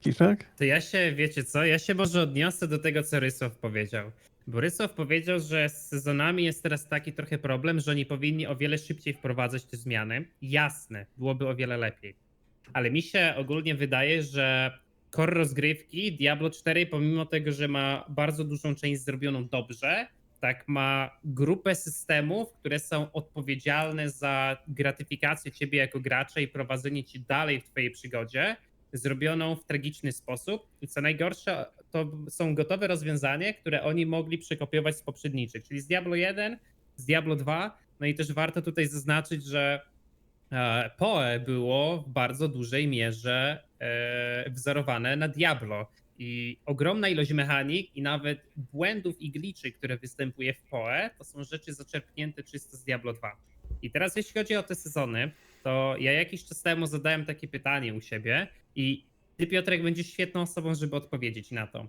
Kiszak? To ja się, wiecie co, ja się może odniosę do tego, co Rysław powiedział. Bo Rysław powiedział, że z sezonami jest teraz taki trochę problem, że oni powinni o wiele szybciej wprowadzać te zmiany. Jasne, byłoby o wiele lepiej. Ale mi się ogólnie wydaje, że core rozgrywki Diablo 4, pomimo tego, że ma bardzo dużą część zrobioną dobrze, tak ma grupę systemów, które są odpowiedzialne za gratyfikację ciebie jako gracza i prowadzenie ci dalej w twojej przygodzie, zrobioną w tragiczny sposób. I co najgorsze, to są gotowe rozwiązania, które oni mogli przekopiować z poprzedniczych, czyli z Diablo 1, z Diablo 2. No i też warto tutaj zaznaczyć, że PoE było w bardzo dużej mierze wzorowane na Diablo. I ogromna ilość mechanik i nawet błędów i glitchy, które występuje w PoE, to są rzeczy zaczerpnięte czysto z Diablo 2. I teraz jeśli chodzi o te sezony, to ja jakiś czas temu zadałem takie pytanie u siebie i ty, Piotrek, będziesz świetną osobą, żeby odpowiedzieć na to.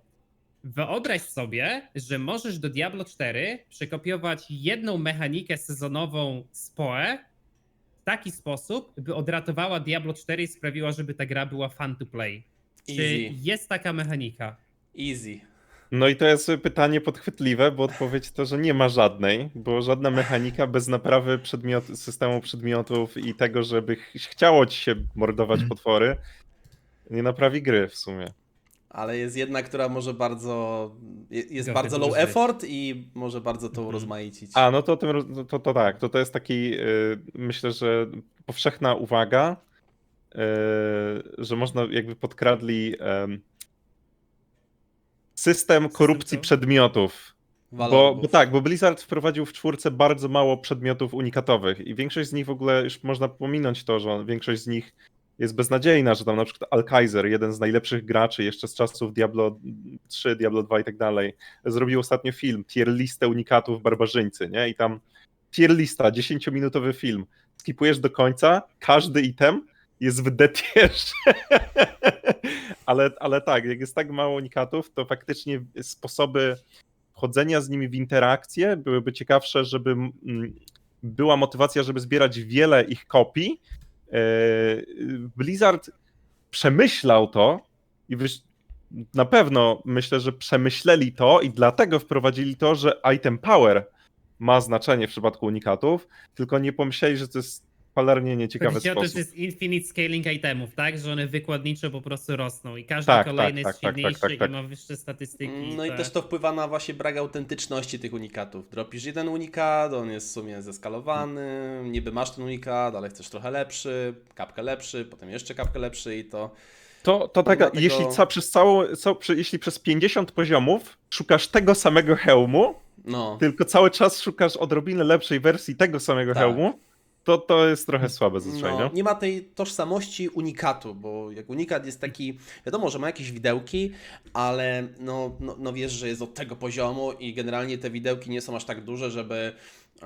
Wyobraź sobie, że możesz do Diablo 4 przekopiować jedną mechanikę sezonową z PoE w taki sposób, by odratowała Diablo 4 i sprawiła, żeby ta gra była fun to play. Czy Easy. jest taka mechanika? Easy. No i to jest pytanie podchwytliwe, bo odpowiedź to, że nie ma żadnej, bo żadna mechanika bez naprawy systemu przedmiotów i tego, żeby chciało ci się mordować potwory, nie naprawi gry w sumie. Ale jest jedna, która może bardzo. Jest Gorzej bardzo było low żyć. effort i może bardzo to urozmaicić. A, no to, to tak, to jest taki, myślę, że powszechna uwaga, że można jakby podkradli system korupcji co? przedmiotów. Walorów. Bo tak, bo Blizzard wprowadził w 4 bardzo mało przedmiotów unikatowych i większość z nich w ogóle, już można pominąć to, że większość z nich jest beznadziejna, że tam na przykład Alkaizer, jeden z najlepszych graczy jeszcze z czasów Diablo 3, Diablo 2 i tak dalej, zrobił ostatnio film, tier listę unikatów barbarzyńcy, nie? I tam tier lista, 10-minutowy film. Skipujesz do końca, każdy item jest w D-tierze. ale tak, jak jest tak mało unikatów, to faktycznie sposoby wchodzenia z nimi w interakcję byłyby ciekawsze, żeby była motywacja, żeby zbierać wiele ich kopii. Blizzard przemyślał to i na pewno myślę, że przemyśleli to i dlatego wprowadzili to, że item power ma znaczenie w przypadku unikatów, tylko nie pomyśleli, że to jest cholernie nieciekawy Chodzi o to, sposób. że jest infinite scaling itemów, tak? Że one wykładniczo po prostu rosną i każdy Tak, kolejny tak, jest tak, tak, silniejszy tak, tak. i ma wyższe statystyki. No i też to wpływa na właśnie brak autentyczności tych unikatów. Dropisz jeden unikat, on jest w sumie zeskalowany, niby masz ten unikat, ale chcesz trochę lepszy, kapkę lepszy, potem jeszcze kapkę lepszy i to... To taka, Dlatego- jeśli przez 50 poziomów szukasz tego samego hełmu, No, tylko cały czas szukasz odrobinę lepszej wersji tego samego Tak. hełmu, to jest trochę słabe zazwyczaj, no, nie? nie ma tej tożsamości unikatu, bo jak unikat jest taki, wiadomo, że ma jakieś widełki, ale no wiesz, że jest od tego poziomu i generalnie te widełki nie są aż tak duże, żeby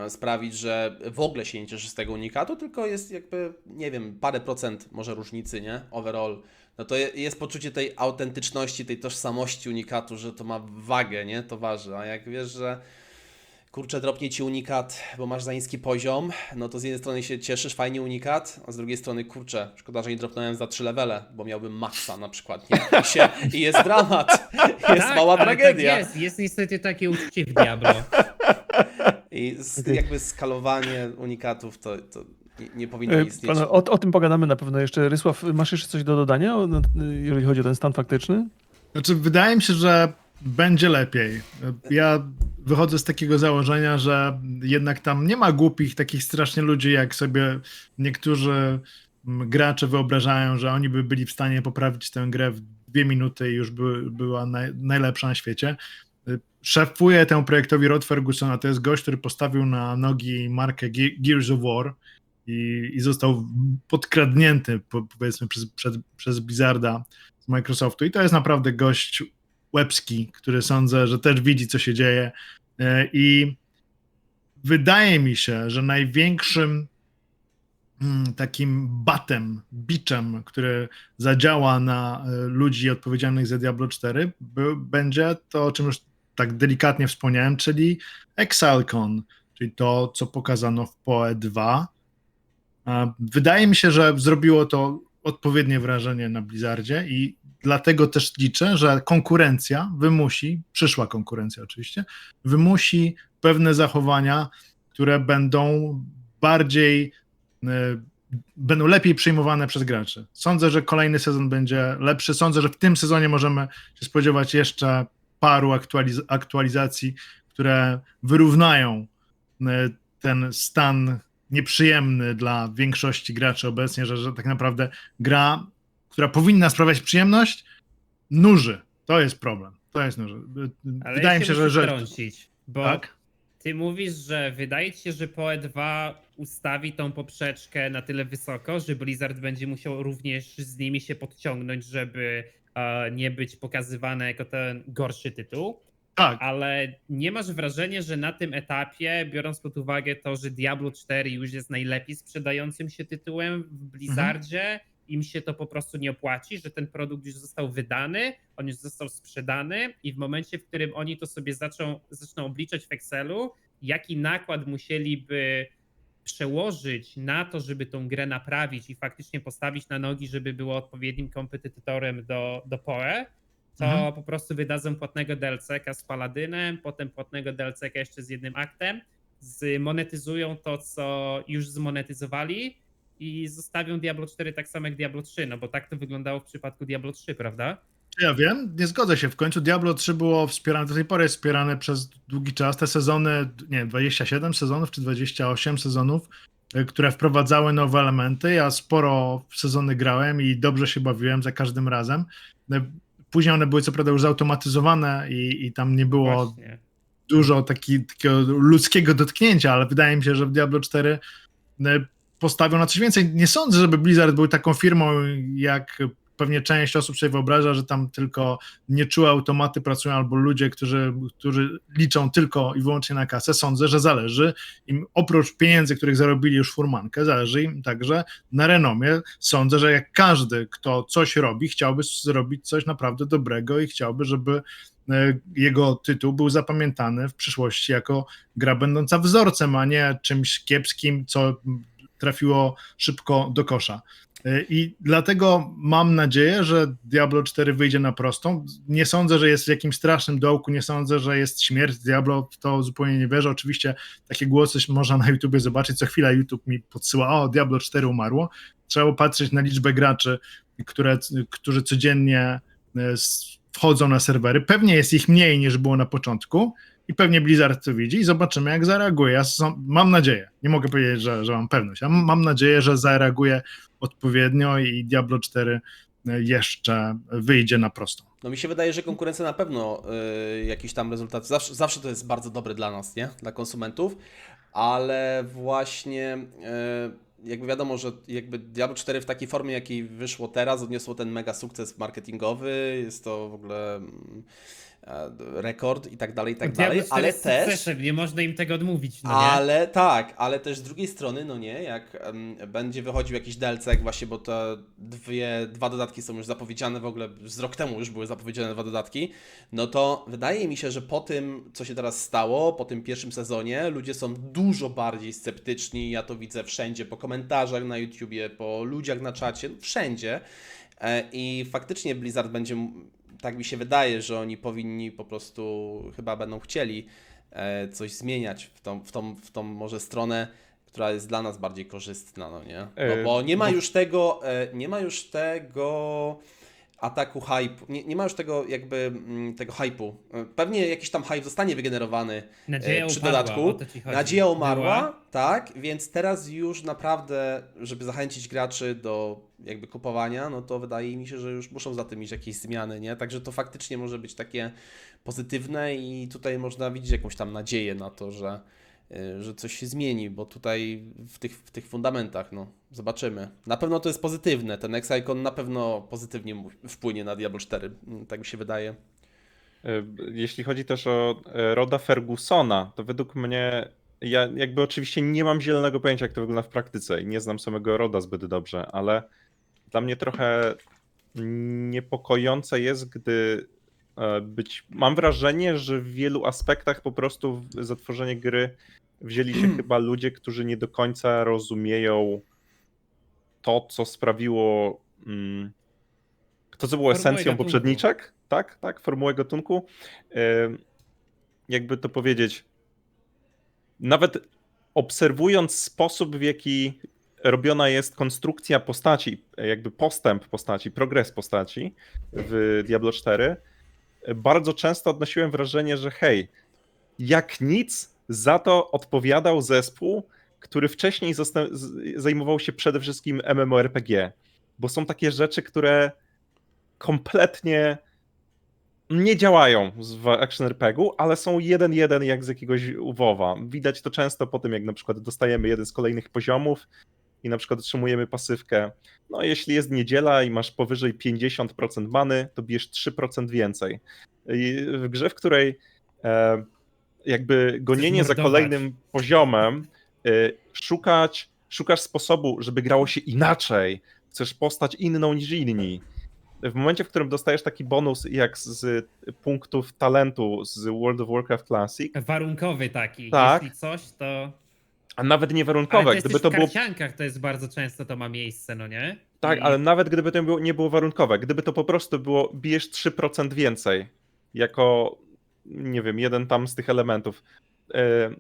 sprawić, że w ogóle się nie cieszysz z tego unikatu, tylko jest jakby, nie wiem, parę procent może różnicy, nie? Overall. No to jest poczucie tej autentyczności, tej tożsamości unikatu, że to ma wagę, nie? To waży, a jak wiesz, że kurczę, dropnie ci unikat, bo masz za niski poziom, no to z jednej strony się cieszysz, fajnie unikat, a z drugiej strony, kurczę, szkoda, że nie dropnąłem za 3 levele, bo miałbym maksa na przykład, nie? I jest dramat, jest mała ale tragedia. Tak jest niestety takie uczucie w Diablo. I jakby skalowanie unikatów to nie powinno istnieć. O tym pogadamy na pewno jeszcze. Rysław, masz jeszcze coś do dodania, jeżeli chodzi o ten stan faktyczny? Znaczy, wydaje mi się, że będzie lepiej. Ja wychodzę z takiego założenia, że jednak tam nie ma głupich, takich strasznie ludzi, jak sobie niektórzy gracze wyobrażają, że oni by byli w stanie poprawić tę grę w 2 minuty i już była najlepsza na świecie. Szefuje temu projektowi Rod Fergusona, to jest gość, który postawił na nogi markę Gears of War i został podkradnięty, powiedzmy, przez Blizzarda z Microsoftu. I to jest naprawdę gość łebski, który sądzę, że też widzi, co się dzieje. I wydaje mi się, że największym takim biczem, który zadziała na ludzi odpowiedzialnych za Diablo 4, będzie to, o czym już tak delikatnie wspomniałem, czyli ExileCon, czyli to, co pokazano w PoE 2. Wydaje mi się, że zrobiło to odpowiednie wrażenie na Blizzardzie i dlatego też liczę, że przyszła konkurencja oczywiście, wymusi pewne zachowania, które będą lepiej przyjmowane przez graczy. Sądzę, że kolejny sezon będzie lepszy. Sądzę, że w tym sezonie możemy się spodziewać jeszcze paru aktualizacji, które wyrównają ten stan nieprzyjemny dla większości graczy obecnie, że tak naprawdę gra, która powinna sprawiać przyjemność, nuży. To jest problem. Ale Wydaje mi się, że wtrącić, bo tak? ty mówisz, że wydaje ci się, że PoE 2 ustawi tą poprzeczkę na tyle wysoko, że Blizzard będzie musiał również z nimi się podciągnąć, żeby nie być pokazywane jako ten gorszy tytuł. Tak. Ale nie masz wrażenia, że na tym etapie, biorąc pod uwagę to, że Diablo 4 już jest najlepiej sprzedającym się tytułem w Blizzardzie, im się to po prostu nie opłaci, że ten produkt już został wydany, on już został sprzedany i w momencie, w którym oni to sobie zaczną obliczać w Excelu, jaki nakład musieliby przełożyć na to, żeby tą grę naprawić i faktycznie postawić na nogi, żeby było odpowiednim kompetytorem do PoE, to po prostu wydadzą płatnego DLC-ka z Paladynem, potem płatnego DLC-ka jeszcze z jednym aktem, zmonetyzują to, co już zmonetyzowali i zostawią Diablo 4 tak samo jak Diablo 3, no bo tak to wyglądało w przypadku Diablo 3, prawda? Ja wiem, nie zgodzę się. W końcu Diablo 3 było wspierane, do tej pory jest wspierane przez długi czas. Te sezony, 27 sezonów czy 28 sezonów, które wprowadzały nowe elementy. Ja sporo w sezony grałem i dobrze się bawiłem za każdym razem. Później one były co prawda już zautomatyzowane i tam nie było dużo takiego ludzkiego dotknięcia, ale wydaje mi się, że w Diablo 4 postawią na coś więcej. Nie sądzę, żeby Blizzard był taką firmą, jak pewnie część osób sobie wyobraża, że tam tylko nieczułe automaty pracują albo ludzie, którzy liczą tylko i wyłącznie na kasę. Sądzę, że zależy im, oprócz pieniędzy, których zarobili już furmankę, zależy im także na renomie. Sądzę, że jak każdy, kto coś robi, chciałby zrobić coś naprawdę dobrego i chciałby, żeby jego tytuł był zapamiętany w przyszłości jako gra będąca wzorcem, a nie czymś kiepskim, co trafiło szybko do kosza. I dlatego mam nadzieję, że Diablo 4 wyjdzie na prostą. Nie sądzę, że jest w jakimś strasznym dołku, nie sądzę, że jest śmierć Diablo, w to zupełnie nie wierzę. Oczywiście takie głosy można na YouTubie zobaczyć, co chwila YouTube mi podsyła, Diablo 4 umarło. Trzeba patrzeć na liczbę graczy, którzy codziennie wchodzą na serwery. Pewnie jest ich mniej niż było na początku i pewnie Blizzard to widzi i zobaczymy, jak zareaguje. Ja mam nadzieję, nie mogę powiedzieć, że mam pewność, ja mam nadzieję, że zareaguje odpowiednio i Diablo 4 jeszcze wyjdzie na prostą. No mi się wydaje, że konkurencja na pewno jakiś tam rezultat, zawsze to jest bardzo dobre dla nas, nie? Dla konsumentów, ale właśnie jakby wiadomo, że jakby Diablo 4 w takiej formie, jakiej wyszło teraz, odniosło ten mega sukces marketingowy, jest to w ogóle rekord i tak dalej, Diablo 4 ale jest też... sukcesem, nie można im tego odmówić, no nie? Ale tak, ale też z drugiej strony, no nie, jak będzie wychodził jakiś DLC, jak właśnie, bo te dwa dodatki są już zapowiedziane w ogóle, z rok temu już były zapowiedziane 2 dodatki, no to wydaje mi się, że po tym, co się teraz stało, po tym pierwszym sezonie, ludzie są dużo bardziej sceptyczni, ja to widzę wszędzie, po komentarzach na YouTubie, po ludziach na czacie, wszędzie. I faktycznie Blizzard będzie, tak mi się wydaje, że oni powinni po prostu, chyba będą chcieli coś zmieniać w tą może stronę, która jest dla nas bardziej korzystna, no nie? No bo nie ma już tego ataku hype, nie ma już tego jakby tego hype'u. Pewnie jakiś tam hype zostanie wygenerowany Nadzieja przy upadła, dodatku. o to ci chodzi. Nadzieja umarła, Była. tak, więc teraz już naprawdę, żeby zachęcić graczy do jakby kupowania, no to wydaje mi się, że już muszą za tym iść jakieś zmiany, nie? Także to faktycznie może być takie pozytywne i tutaj można widzieć jakąś tam nadzieję na to, że coś się zmieni, bo tutaj w tych fundamentach, no, zobaczymy. Na pewno to jest pozytywne, ten Exicon na pewno pozytywnie wpłynie na Diablo 4, tak mi się wydaje. Jeśli chodzi też o Roda Fergusona, to według mnie, ja jakby oczywiście nie mam zielonego pojęcia, jak to wygląda w praktyce i nie znam samego Roda zbyt dobrze, ale dla mnie trochę niepokojące jest, gdy mam wrażenie, że w wielu aspektach po prostu za tworzenie gry wzięli się chyba ludzie, którzy nie do końca rozumieją to, co sprawiło, to, co było Formułę esencją gatunku. poprzedniczek, tak, formułę gatunku. Jakby to powiedzieć, nawet obserwując sposób, w jaki robiona jest konstrukcja postaci, jakby postęp postaci, progres postaci w Diablo 4, bardzo często odnosiłem wrażenie, że hej, jak nic, za to odpowiadał zespół, który wcześniej zajmował się przede wszystkim MMORPG, bo są takie rzeczy, które kompletnie nie działają w action RPG-u, ale są 1-1 jak z jakiegoś WoWa. Widać to często po tym, jak na przykład dostajemy jeden z kolejnych poziomów i na przykład otrzymujemy pasywkę. No jeśli jest niedziela i masz powyżej 50% many, to bierz 3% więcej. I w grze, w której jakby gonienie za mordować. kolejnym poziomem, szukasz sposobu, żeby grało się inaczej, chcesz postać inną niż inni. W momencie, w którym dostajesz taki bonus jak z punktów talentu z World of Warcraft Classic, Warunkowy taki, Tak. jeśli coś, to... a nawet nie Ale warunkowe, to gdyby jesteś to w było karciankach, to jest bardzo często to ma miejsce, no nie? tak, I- ale nawet gdyby to nie było warunkowe, gdyby to po prostu było bijesz 3% więcej jako, nie wiem, jeden tam z tych elementów,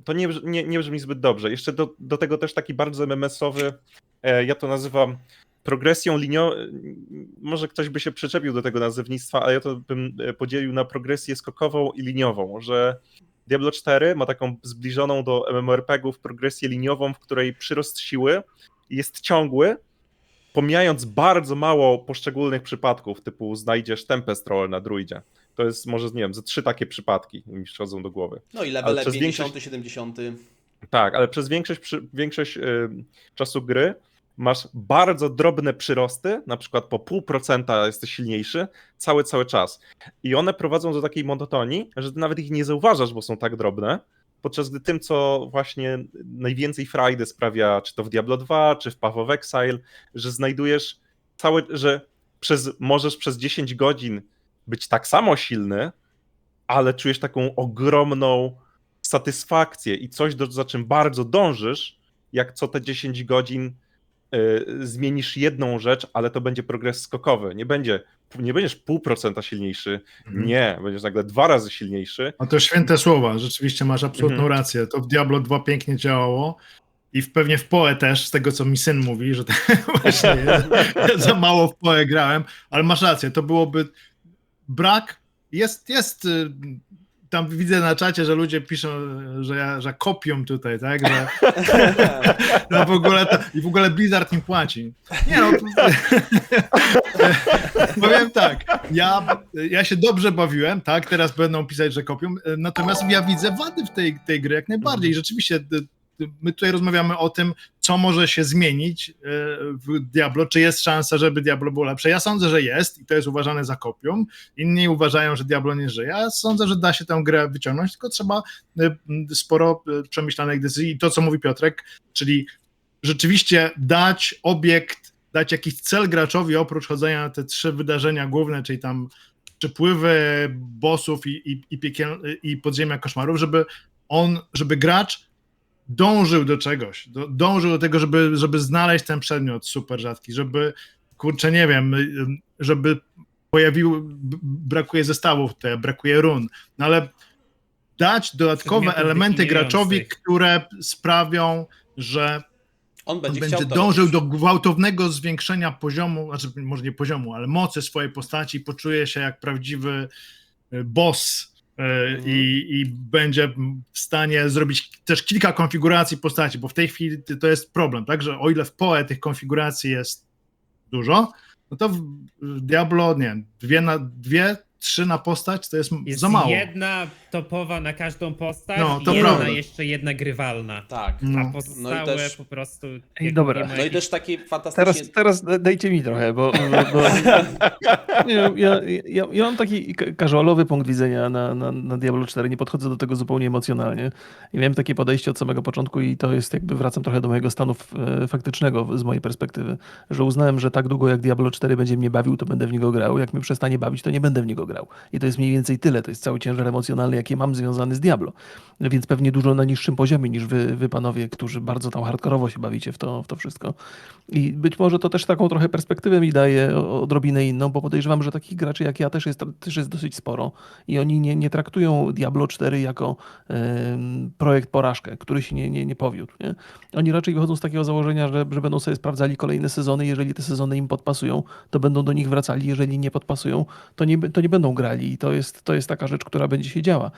to nie brzmi zbyt dobrze. Jeszcze do tego też taki bardzo MMS-owy, ja to nazywam progresją liniową, może ktoś by się przyczepił do tego nazewnictwa, ale ja to bym podzielił na progresję skokową i liniową, że Diablo 4 ma taką zbliżoną do MMORPG-ów progresję liniową, w której przyrost siły jest ciągły, pomijając bardzo mało poszczególnych przypadków, typu znajdziesz Tempest Roll na druidzie. To jest może, nie wiem, ze 3 takie przypadki mi przychodzą do głowy. No i Ale levele przez 50, 70. Tak, ale przez większość czasu gry masz bardzo drobne przyrosty, na przykład po 0,5% jesteś silniejszy, cały czas. I one prowadzą do takiej monotonii, że ty nawet ich nie zauważasz, bo są tak drobne, podczas gdy tym, co właśnie najwięcej frajdy sprawia, czy to w Diablo 2, czy w Path of Exile, że znajdujesz że możesz przez 10 godzin być tak samo silny, ale czujesz taką ogromną satysfakcję i coś, za czym bardzo dążysz, jak co te 10 godzin zmienisz jedną rzecz, ale to będzie progres skokowy. Nie będziesz 0,5% silniejszy, nie, będziesz nagle 2 razy silniejszy. No to święte słowa, rzeczywiście masz absolutną Mhm. rację. To w Diablo 2 pięknie działało i pewnie w PoE też, z tego co mi syn mówi, że właśnie ja za mało w PoE grałem, ale masz rację, to byłoby brak, jest tam widzę na czacie, że ludzie piszą, że kopią tutaj, tak, że no w ogóle Blizzard im płaci. Nie no, powiem tak, ja się dobrze bawiłem, tak, teraz będą pisać, że kopią, natomiast ja widzę wady w tej gry jak najbardziej. Rzeczywiście my tutaj rozmawiamy o tym, co może się zmienić w Diablo, czy jest szansa, żeby Diablo było lepsze. Ja sądzę, że jest i to jest uważane za kopium. Inni uważają, że Diablo nie żyje. Ja sądzę, że da się tę grę wyciągnąć, tylko trzeba sporo przemyślanych decyzji i to, co mówi Piotrek, czyli rzeczywiście dać obiekt, dać jakiś cel graczowi oprócz chodzenia na te 3 wydarzenia główne, czyli tam przypływy bossów i podziemia koszmarów, żeby gracz dążył do czegoś, dążył do tego, żeby znaleźć ten przedmiot super rzadki, żeby, kurczę, nie wiem, żeby brakuje zestawów, brakuje run, no ale dać dodatkowe Przedmiotów elementy definiujących. graczowi, które sprawią, że On będzie będzie chciał to dążył robić. do gwałtownego zwiększenia poziomu, znaczy może nie poziomu, ale mocy swojej postaci, poczuje się jak prawdziwy boss i będzie w stanie zrobić też kilka konfiguracji postaci, bo w tej chwili to jest problem, tak, że o ile w PoE tych konfiguracji jest dużo, no to w Diablo, nie, 2-3 na postać to jest Jest za mało. jedna topowa na każdą postać No, to i jedna prawda. jeszcze jedna grywalna. Tak. No. A pozostałe No i też- po prostu... Ej, dobra. nie ma No i jakichś- też taki fantastycznie... Teraz dajcie mi trochę, bo nie, ja mam taki casualowy punkt widzenia na Diablo 4, nie podchodzę do tego zupełnie emocjonalnie. I miałem takie podejście od samego początku i to jest jakby, wracam trochę do mojego stanu faktycznego z mojej perspektywy, że uznałem, że tak długo jak Diablo 4 będzie mnie bawił, to będę w niego grał, jak mnie przestanie bawić, to nie będę w niego grał. I to jest mniej więcej tyle, to jest cały ciężar emocjonalny, jaki mam związany z Diablo. Więc pewnie dużo na niższym poziomie niż wy panowie, którzy bardzo tam hardkorowo się bawicie w to wszystko. I być może to też taką trochę perspektywę mi daje odrobinę inną, bo podejrzewam, że takich graczy jak ja też jest dosyć sporo i oni nie traktują Diablo 4 jako projekt porażkę, który się nie powiódł. Nie? Oni raczej wychodzą z takiego założenia, że będą sobie sprawdzali kolejne sezony, jeżeli te sezony im podpasują, to będą do nich wracali, jeżeli nie podpasują, to nie będą grali i to jest taka rzecz, która będzie się działa.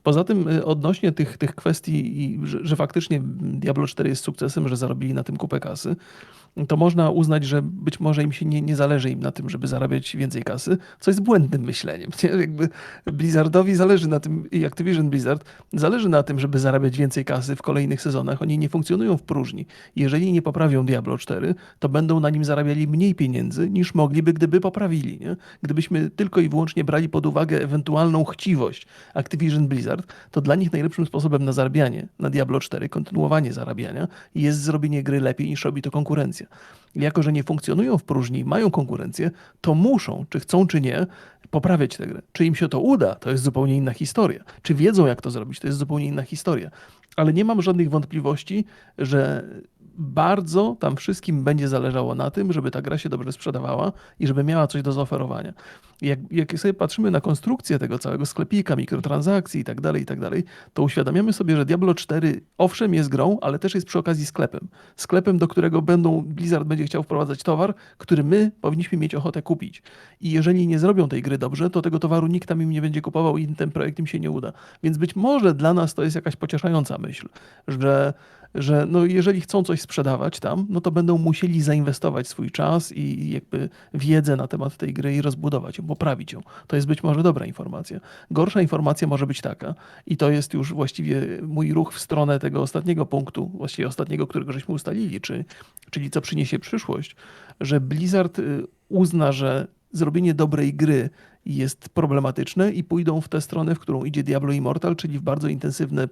Poza tym odnośnie tych kwestii, że faktycznie Diablo 4 jest sukcesem, że zarobili na tym kupę kasy, to można uznać, że być może im się nie zależy im na tym, żeby zarabiać więcej kasy, co jest błędnym myśleniem. Nie? Jakby Blizzardowi zależy na tym, i Activision Blizzard zależy na tym, żeby zarabiać więcej kasy w kolejnych sezonach. Oni nie funkcjonują w próżni. Jeżeli nie poprawią Diablo 4, to będą na nim zarabiali mniej pieniędzy, niż mogliby, gdyby poprawili. Nie? Gdybyśmy tylko i wyłącznie brali pod uwagę ewentualną chciwość Activision Blizzard, to dla nich najlepszym sposobem na zarabianie na Diablo 4, kontynuowanie zarabiania, jest zrobienie gry lepiej niż robi to konkurencja. Jako że nie funkcjonują w próżni, mają konkurencję, to muszą, czy chcą, czy nie, poprawiać tę grę. Czy im się to uda, to jest zupełnie inna historia. Czy wiedzą, jak to zrobić, to jest zupełnie inna historia. Ale nie mam żadnych wątpliwości, że bardzo tam wszystkim będzie zależało na tym, żeby ta gra się dobrze sprzedawała i żeby miała coś do zaoferowania. Jak sobie patrzymy na konstrukcję tego całego sklepika, mikrotransakcji i tak dalej, to uświadamiamy sobie, że Diablo 4 owszem jest grą, ale też jest przy okazji sklepem. Sklepem, do którego Blizzard będzie chciał wprowadzać towar, który my powinniśmy mieć ochotę kupić. I jeżeli nie zrobią tej gry dobrze, to tego towaru nikt tam im nie będzie kupował i ten projekt im się nie uda. Więc być może dla nas to jest jakaś pocieszająca myśl, że no jeżeli chcą coś sprzedawać tam, no to będą musieli zainwestować swój czas i jakby wiedzę na temat tej gry i rozbudować ją, poprawić ją. To jest być może dobra informacja. Gorsza informacja może być taka, i to jest już właściwie mój ruch w stronę tego ostatniego punktu, właściwie ostatniego, którego żeśmy ustalili, czyli co przyniesie przyszłość, że Blizzard uzna, że zrobienie dobrej gry jest problematyczne i pójdą w tę stronę, w którą idzie Diablo Immortal, czyli w bardzo intensywne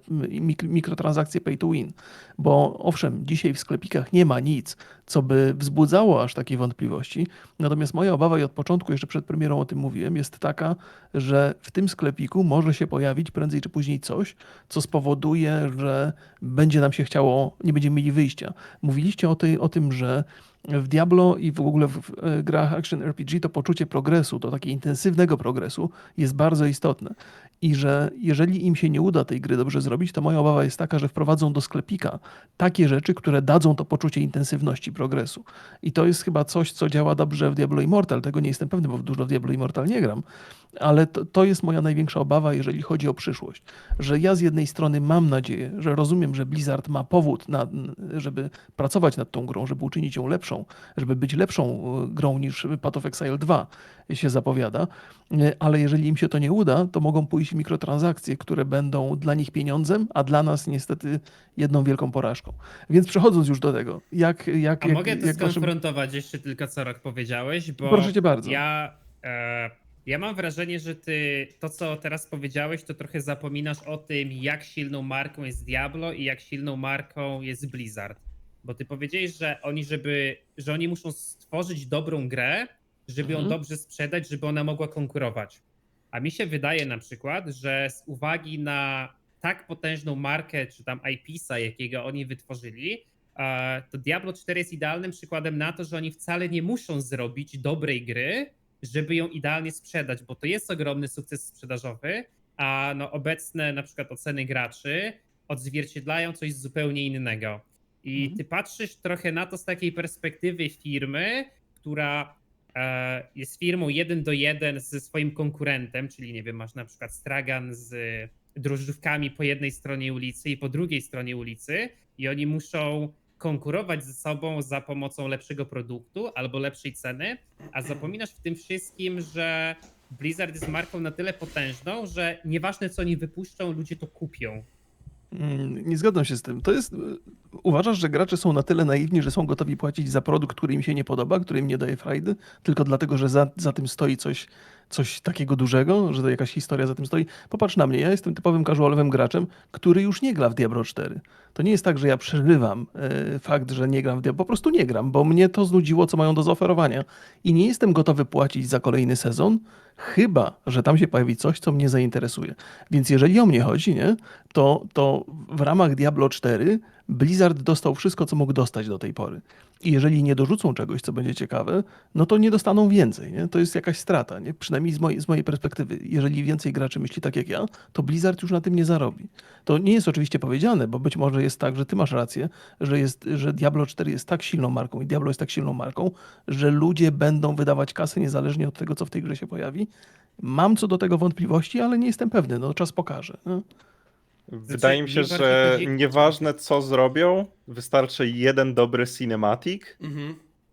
mikrotransakcje pay to win. Bo owszem, dzisiaj w sklepikach nie ma nic, co by wzbudzało aż takie wątpliwości. Natomiast moja obawa, i od początku, jeszcze przed premierą o tym mówiłem, jest taka, że w tym sklepiku może się pojawić prędzej czy później coś, co spowoduje, że będzie nam się chciało, nie będziemy mieli wyjścia. Mówiliście o tym, że w Diablo i w ogóle w grach Action RPG to poczucie progresu, to takie intensywnego progresu jest bardzo istotne. I że jeżeli im się nie uda tej gry dobrze zrobić, to moja obawa jest taka, że wprowadzą do sklepika takie rzeczy, które dadzą to poczucie intensywności progresu. I to jest chyba coś, co działa dobrze w Diablo Immortal. Tego nie jestem pewny, bo dużo w Diablo Immortal nie gram. Ale to jest moja największa obawa, jeżeli chodzi o przyszłość. Że ja z jednej strony mam nadzieję, że rozumiem, że Blizzard ma powód, żeby pracować nad tą grą, żeby uczynić ją lepszą, żeby być lepszą grą niż Path of Exile 2 się zapowiada, ale jeżeli im się to nie uda, to mogą pójść w mikrotransakcje, które będą dla nich pieniądzem, a dla nas niestety jedną wielką porażką. Więc przechodząc już do tego, A mogę to jak waszym... skonfrontować jeszcze tylko, co Rok powiedziałeś, bo Proszę cię bardzo. ja mam wrażenie, że ty to, co teraz powiedziałeś, to trochę zapominasz o tym, jak silną marką jest Diablo i jak silną marką jest Blizzard. Bo ty powiedziałeś, że oni muszą stworzyć dobrą grę, żeby ją dobrze sprzedać, żeby ona mogła konkurować. A mi się wydaje na przykład, że z uwagi na tak potężną markę, czy tam IP-sa, jakiego oni wytworzyli, to Diablo 4 jest idealnym przykładem na to, że oni wcale nie muszą zrobić dobrej gry, żeby ją idealnie sprzedać, bo to jest ogromny sukces sprzedażowy, a no obecne na przykład oceny graczy odzwierciedlają coś zupełnie innego. I ty patrzysz trochę na to z takiej perspektywy firmy, która jest firmą 1-1 ze swoim konkurentem, czyli nie wiem, masz na przykład stragan z drożdżówkami po jednej stronie ulicy i po drugiej stronie ulicy i oni muszą konkurować ze sobą za pomocą lepszego produktu albo lepszej ceny, a zapominasz w tym wszystkim, że Blizzard jest marką na tyle potężną, że nieważne co oni wypuszczą, ludzie to kupią. Nie zgadzam się z tym. Uważasz, że gracze są na tyle naiwni, że są gotowi płacić za produkt, który im się nie podoba, który im nie daje frajdy, tylko dlatego, że za tym stoi coś takiego dużego, że to jakaś historia za tym stoi? Popatrz na mnie, ja jestem typowym casualowym graczem, który już nie gra w Diablo 4. To nie jest tak, że ja przeżywam fakt, że nie gram w Diablo, po prostu nie gram, bo mnie to znudziło, co mają do zaoferowania. I nie jestem gotowy płacić za kolejny sezon, chyba że tam się pojawi coś, co mnie zainteresuje. Więc jeżeli o mnie chodzi, nie, to w ramach Diablo 4 Blizzard dostał wszystko, co mógł dostać do tej pory. I jeżeli nie dorzucą czegoś, co będzie ciekawe, no to nie dostaną więcej. Nie? To jest jakaś strata, nie? Przynajmniej z mojej perspektywy. Jeżeli więcej graczy myśli tak jak ja, to Blizzard już na tym nie zarobi. To nie jest oczywiście powiedziane, bo być może jest tak, że ty masz rację, że Diablo 4 jest tak silną marką i Diablo jest tak silną marką, że ludzie będą wydawać kasę niezależnie od tego, co w tej grze się pojawi. Mam co do tego wątpliwości, ale nie jestem pewny. No, czas pokaże. Nie? Wydaje mi się, mi bardziej że chodzi- nieważne co zrobią, wystarczy jeden dobry cinematic,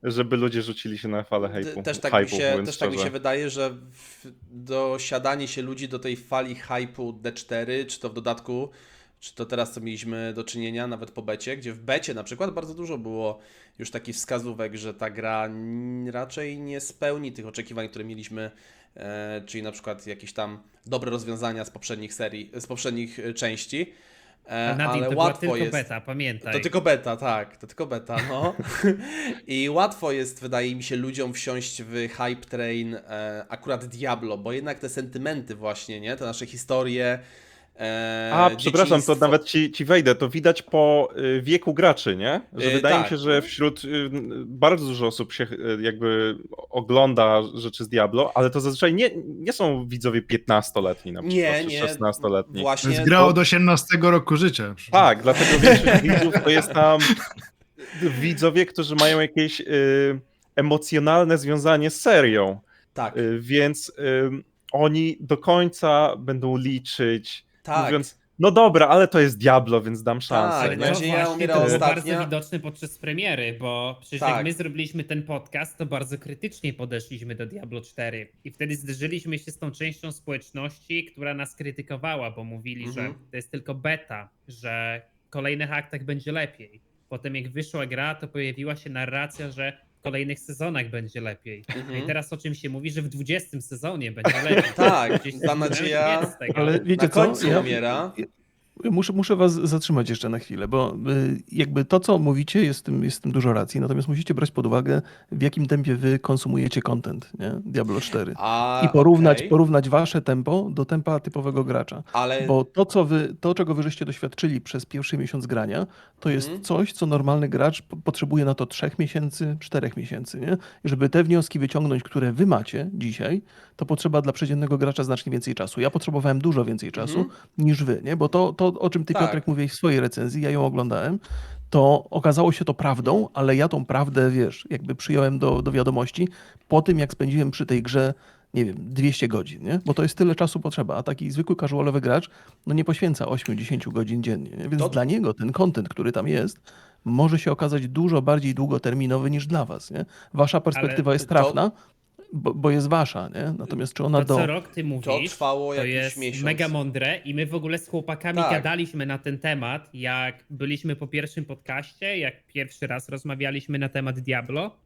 żeby ludzie rzucili się na falę hype'u. Też tak mi się wydaje, że dosiadanie się ludzi do tej fali hype'u D4, czy to w dodatku, czy to teraz co mieliśmy do czynienia, nawet po becie, gdzie w becie na przykład bardzo dużo było już takich wskazówek, że ta gra raczej nie spełni tych oczekiwań, które mieliśmy, czyli na przykład jakieś tam dobre rozwiązania z poprzednich serii, z poprzednich części. Nadim, Ale to była łatwo tylko jest. beta, pamiętaj. To tylko beta, tak, to tylko beta, no. I łatwo jest, wydaje mi się, ludziom wsiąść w hype train akurat Diablo, bo jednak te sentymenty właśnie, nie, te nasze historie, Przepraszam, to dzieciństwo. nawet ci wejdę. To widać po wieku graczy, nie? Że wydaje mi tak. się, że wśród bardzo dużo osób się jakby ogląda rzeczy z Diablo, ale to zazwyczaj nie są widzowie 15-letni na przykład, czy 16-letni. Właśnie. To jest gra od 18 roku życia. Tak, dlatego większość widzów to jest tam widzowie, którzy mają jakieś emocjonalne związanie z serią. Tak, Więc oni do końca będą liczyć, tak. mówiąc, no dobra, ale to jest Diablo, więc dam szansę. Tak, nie? nadzieja właśnie, umiera to było ostatnia. bardzo widoczne podczas premiery, bo przecież Tak. jak my zrobiliśmy ten podcast, to bardzo krytycznie podeszliśmy do Diablo 4 i wtedy zderzyliśmy się z tą częścią społeczności, która nas krytykowała, bo mówili, że to jest tylko beta, że w kolejnych aktach będzie lepiej. Potem jak wyszła gra, to pojawiła się narracja, że w kolejnych sezonach będzie lepiej. No i teraz o czym się mówi, że w 20 sezonie będzie lepiej. Tak, Gdzieś ta nadzieja- jest tego. Ale wiecie Na co? końcu umiera. Muszę was zatrzymać jeszcze na chwilę, bo jakby to, co mówicie, jest w tym dużo racji, natomiast musicie brać pod uwagę, w jakim tempie wy konsumujecie content, nie? Diablo 4. I porównać wasze tempo do tempa typowego gracza. Ale Bo to, czego wy żeście doświadczyli przez pierwszy miesiąc grania, to jest coś, co normalny gracz potrzebuje na to 3 miesięcy, 4 miesięcy, nie? I żeby te wnioski wyciągnąć, które wy macie dzisiaj, to potrzeba dla przeciętnego gracza znacznie więcej czasu. Ja potrzebowałem dużo więcej czasu niż wy, nie? Bo to, o czym ty, Tak. Piotrek, mówiłeś w swojej recenzji, ja ją oglądałem, to okazało się to prawdą, ale ja tą prawdę, wiesz, jakby przyjąłem do wiadomości po tym, jak spędziłem przy tej grze, nie wiem, 200 godzin, nie? Bo to jest tyle czasu potrzeba, a taki zwykły casualowy gracz, no nie poświęca 8-10 godzin dziennie, nie? Więc dla niego ten content, który tam jest, może się okazać dużo bardziej długoterminowy niż dla was, nie? Wasza perspektywa jest to- trafna, bo jest wasza, nie? Natomiast czy ona To co do... rok ty To mówisz, trwało to jakiś jest miesiąc. mega mądre i my w ogóle z chłopakami Tak. gadaliśmy na ten temat, jak byliśmy po pierwszym podcaście, jak pierwszy raz rozmawialiśmy na temat Diablo.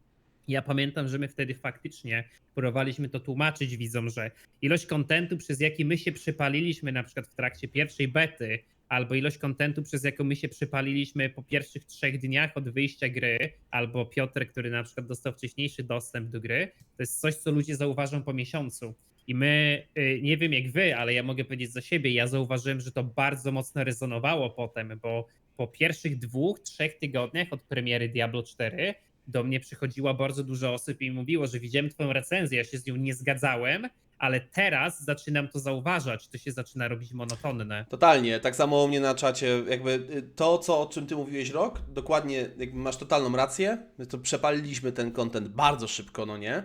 Ja pamiętam, że my wtedy faktycznie próbowaliśmy to tłumaczyć widzom, że ilość kontentu, przez jaki my się przypaliliśmy na przykład w trakcie pierwszej bety, albo ilość kontentu, przez jaką my się przypaliliśmy po pierwszych 3 dniach od wyjścia gry, albo Piotr, który na przykład dostał wcześniejszy dostęp do gry, to jest coś, co ludzie zauważą po miesiącu. I my, nie wiem jak wy, ale ja mogę powiedzieć za siebie, ja zauważyłem, że to bardzo mocno rezonowało potem, bo po pierwszych 2-3 tygodniach od premiery Diablo 4 do mnie przychodziło bardzo dużo osób i mówiło, że widziałem twoją recenzję, ja się z nią nie zgadzałem, ale teraz zaczynam to zauważać, to się zaczyna robić monotonne. Totalnie, tak samo u mnie na czacie, jakby to, o czym ty mówiłeś Rok, dokładnie, jakby masz totalną rację, my to przepaliliśmy ten content bardzo szybko, no nie?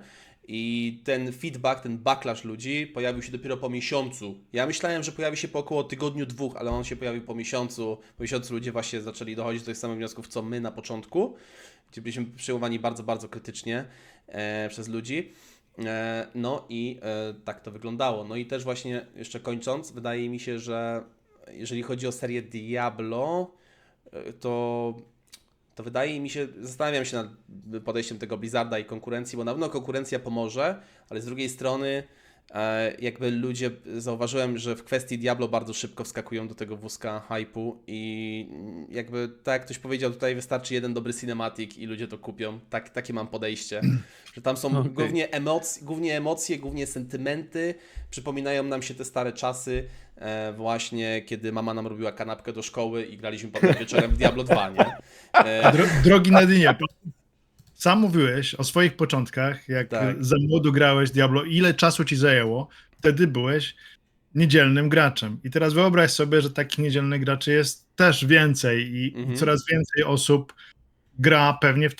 I ten feedback, ten backlash ludzi pojawił się dopiero po miesiącu. Ja myślałem, że pojawi się po około tygodniu, 2, ale on się pojawił po miesiącu. Po miesiącu ludzie właśnie zaczęli dochodzić do tych samych wniosków, co my na początku, gdzie byliśmy przyjmowani bardzo, bardzo krytycznie przez ludzi. No i tak to wyglądało. No i też właśnie jeszcze kończąc, wydaje mi się, że jeżeli chodzi o serię Diablo, to wydaje mi się, zastanawiam się nad podejściem tego Blizzarda i konkurencji, bo na pewno konkurencja pomoże, ale z drugiej strony jakby ludzie, zauważyłem, że w kwestii Diablo bardzo szybko wskakują do tego wózka hype'u i jakby tak jak ktoś powiedział, tutaj wystarczy jeden dobry cinematic i ludzie to kupią. Takie mam podejście, że tam są Okej. głównie emocje, głównie sentymenty, przypominają nam się te stare czasy, właśnie kiedy mama nam robiła kanapkę do szkoły i graliśmy potem wieczorem w Diablo 2, nie? Drogi Nedynie, sam mówiłeś o swoich początkach, jak Tak. za młodu grałeś Diablo, ile czasu ci zajęło, wtedy byłeś niedzielnym graczem. I teraz wyobraź sobie, że takich niedzielnych graczy jest też więcej i coraz więcej osób gra pewnie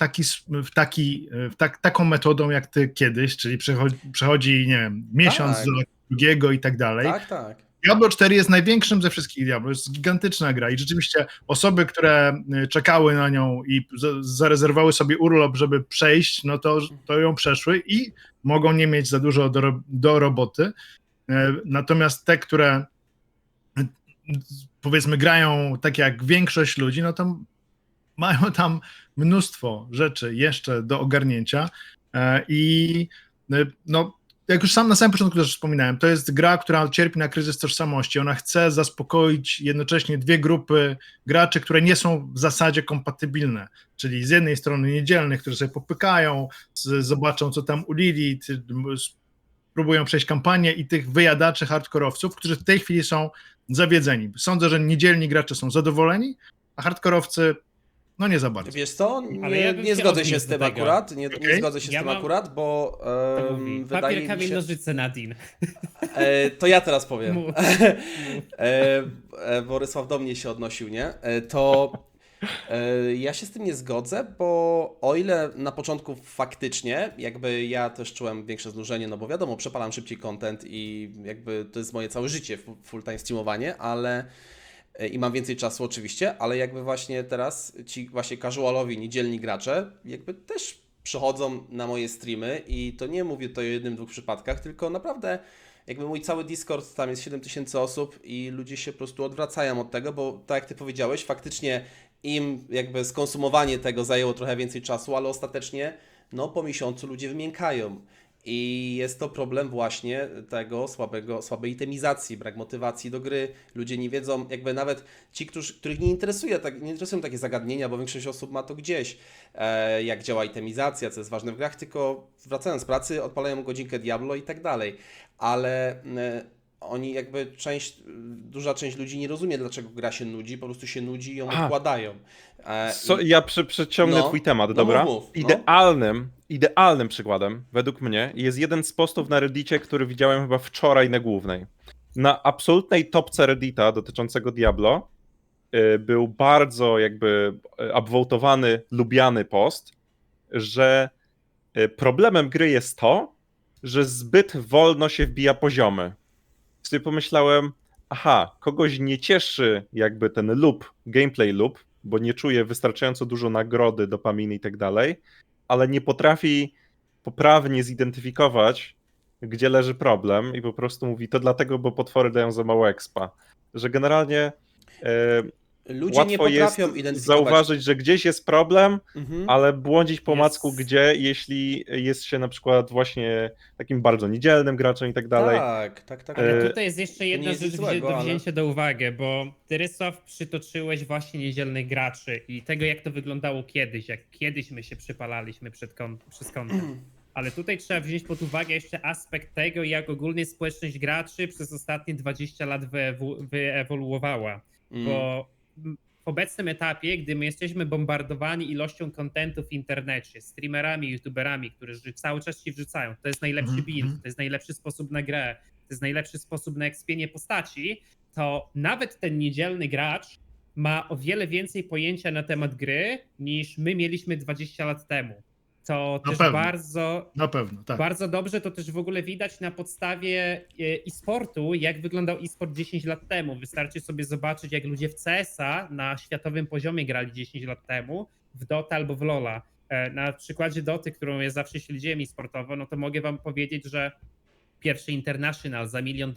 taką metodą jak ty kiedyś, czyli przechodzi, nie wiem, miesiąc Tak. do drugiego i tak dalej. Tak, tak. Diablo 4 jest największym ze wszystkich Diablo, jest gigantyczna gra i rzeczywiście osoby, które czekały na nią i zarezerwowały sobie urlop, żeby przejść, no to ją przeszły i mogą nie mieć za dużo do roboty. Natomiast te, które powiedzmy grają tak jak większość ludzi, no to mają tam mnóstwo rzeczy jeszcze do ogarnięcia i no jak już sam na samym początku też wspominałem, to jest gra, która cierpi na kryzys tożsamości. Ona chce zaspokoić jednocześnie dwie grupy graczy, które nie są w zasadzie kompatybilne. Czyli z jednej strony niedzielnych, którzy sobie popykają, zobaczą co tam u Lilith, próbują przejść kampanię i tych wyjadaczy, hardkorowców, którzy w tej chwili są zawiedzeni. Sądzę, że niedzielni gracze są zadowoleni, a hardkorowcy no nie za bardzo. Wiesz co, Ale ja bym nie się zgodzę odniósł się z tym do tego. akurat, nie Okej. zgodzę się z Ja tym mam- akurat, bo To mówi. wydaje Papier, mi kamień, się... nożyce, Nadine. To ja teraz powiem. Mów. Borysław do mnie się odnosił, nie? To ja się z tym nie zgodzę, bo o ile na początku faktycznie, jakby ja też czułem większe znużenie, no bo wiadomo, przepalam szybciej content i jakby to jest moje całe życie, full time streamowanie, ale i mam więcej czasu oczywiście, ale jakby właśnie teraz ci właśnie casualowi, niedzielni gracze jakby też przychodzą na moje streamy i to nie mówię to o jednym, 2 przypadkach, tylko naprawdę jakby mój cały Discord, tam jest 7000 osób i ludzie się po prostu odwracają od tego, bo tak jak ty powiedziałeś, faktycznie im jakby skonsumowanie tego zajęło trochę więcej czasu, ale ostatecznie no po miesiącu ludzie wymiękają. I jest to problem właśnie tego słabej itemizacji, brak motywacji do gry. Ludzie nie wiedzą, jakby nawet ci, których nie interesują takie zagadnienia, bo większość osób ma to gdzieś, jak działa itemizacja, co jest ważne w grach, tylko wracając z pracy, odpalają godzinkę Diablo i tak dalej. Ale oni jakby duża część ludzi nie rozumie, dlaczego gra się nudzi, po prostu się nudzi i ją odkładają. Ja przeciągnę No, twój temat, no dobra? mów, no. Idealnym przykładem, według mnie, jest jeden z postów na Reddicie, który widziałem chyba wczoraj na głównej. Na absolutnej topce Reddita dotyczącego Diablo był bardzo jakby upvotowany, lubiany post, że problemem gry jest to, że zbyt wolno się wbija poziomy. Sobie pomyślałem, kogoś nie cieszy jakby ten loop, gameplay loop, bo nie czuje wystarczająco dużo nagrody, dopaminy i tak dalej, ale nie potrafi poprawnie zidentyfikować, gdzie leży problem i po prostu mówi, to dlatego, bo potwory dają za mało expa. Że generalnie Ludzie nie łatwo jest potrafią identyfikować. zauważyć, że gdzieś jest problem, Mhm. ale błądzić po Jest- macku gdzie, jeśli jest się na przykład właśnie takim bardzo niedzielnym graczem i tak dalej. Tak. Ale tutaj jest jeszcze nie jedna jest rzecz nic złego, do ale- wzięcia do uwagi, bo ty, Rysław, przytoczyłeś właśnie niedzielnych graczy i tego, jak to wyglądało kiedyś, jak kiedyś my się przypalaliśmy przez kątem. Ale tutaj trzeba wziąć pod uwagę jeszcze aspekt tego, jak ogólnie społeczność graczy przez ostatnie 20 lat wyewoluowała. Bo w obecnym etapie, gdy my jesteśmy bombardowani ilością kontentu w internecie, streamerami, youtuberami, którzy cały czas ci wrzucają, to jest najlepszy build, to jest najlepszy sposób na grę, to jest najlepszy sposób na ekspienie postaci, to nawet ten niedzielny gracz ma o wiele więcej pojęcia na temat gry, niż my mieliśmy 20 lat temu. To Na też pewno. bardzo Na pewno, tak. bardzo dobrze to też w ogóle widać na podstawie e-sportu, jak wyglądał e-sport 10 lat temu. Wystarczy sobie zobaczyć, jak ludzie w CS-a na światowym poziomie grali 10 lat temu, w Dota albo w LoL'a. Na przykładzie Doty, którą ja zawsze śledziłem e-sportowo, no to mogę wam powiedzieć, że pierwszy International za $1 milion,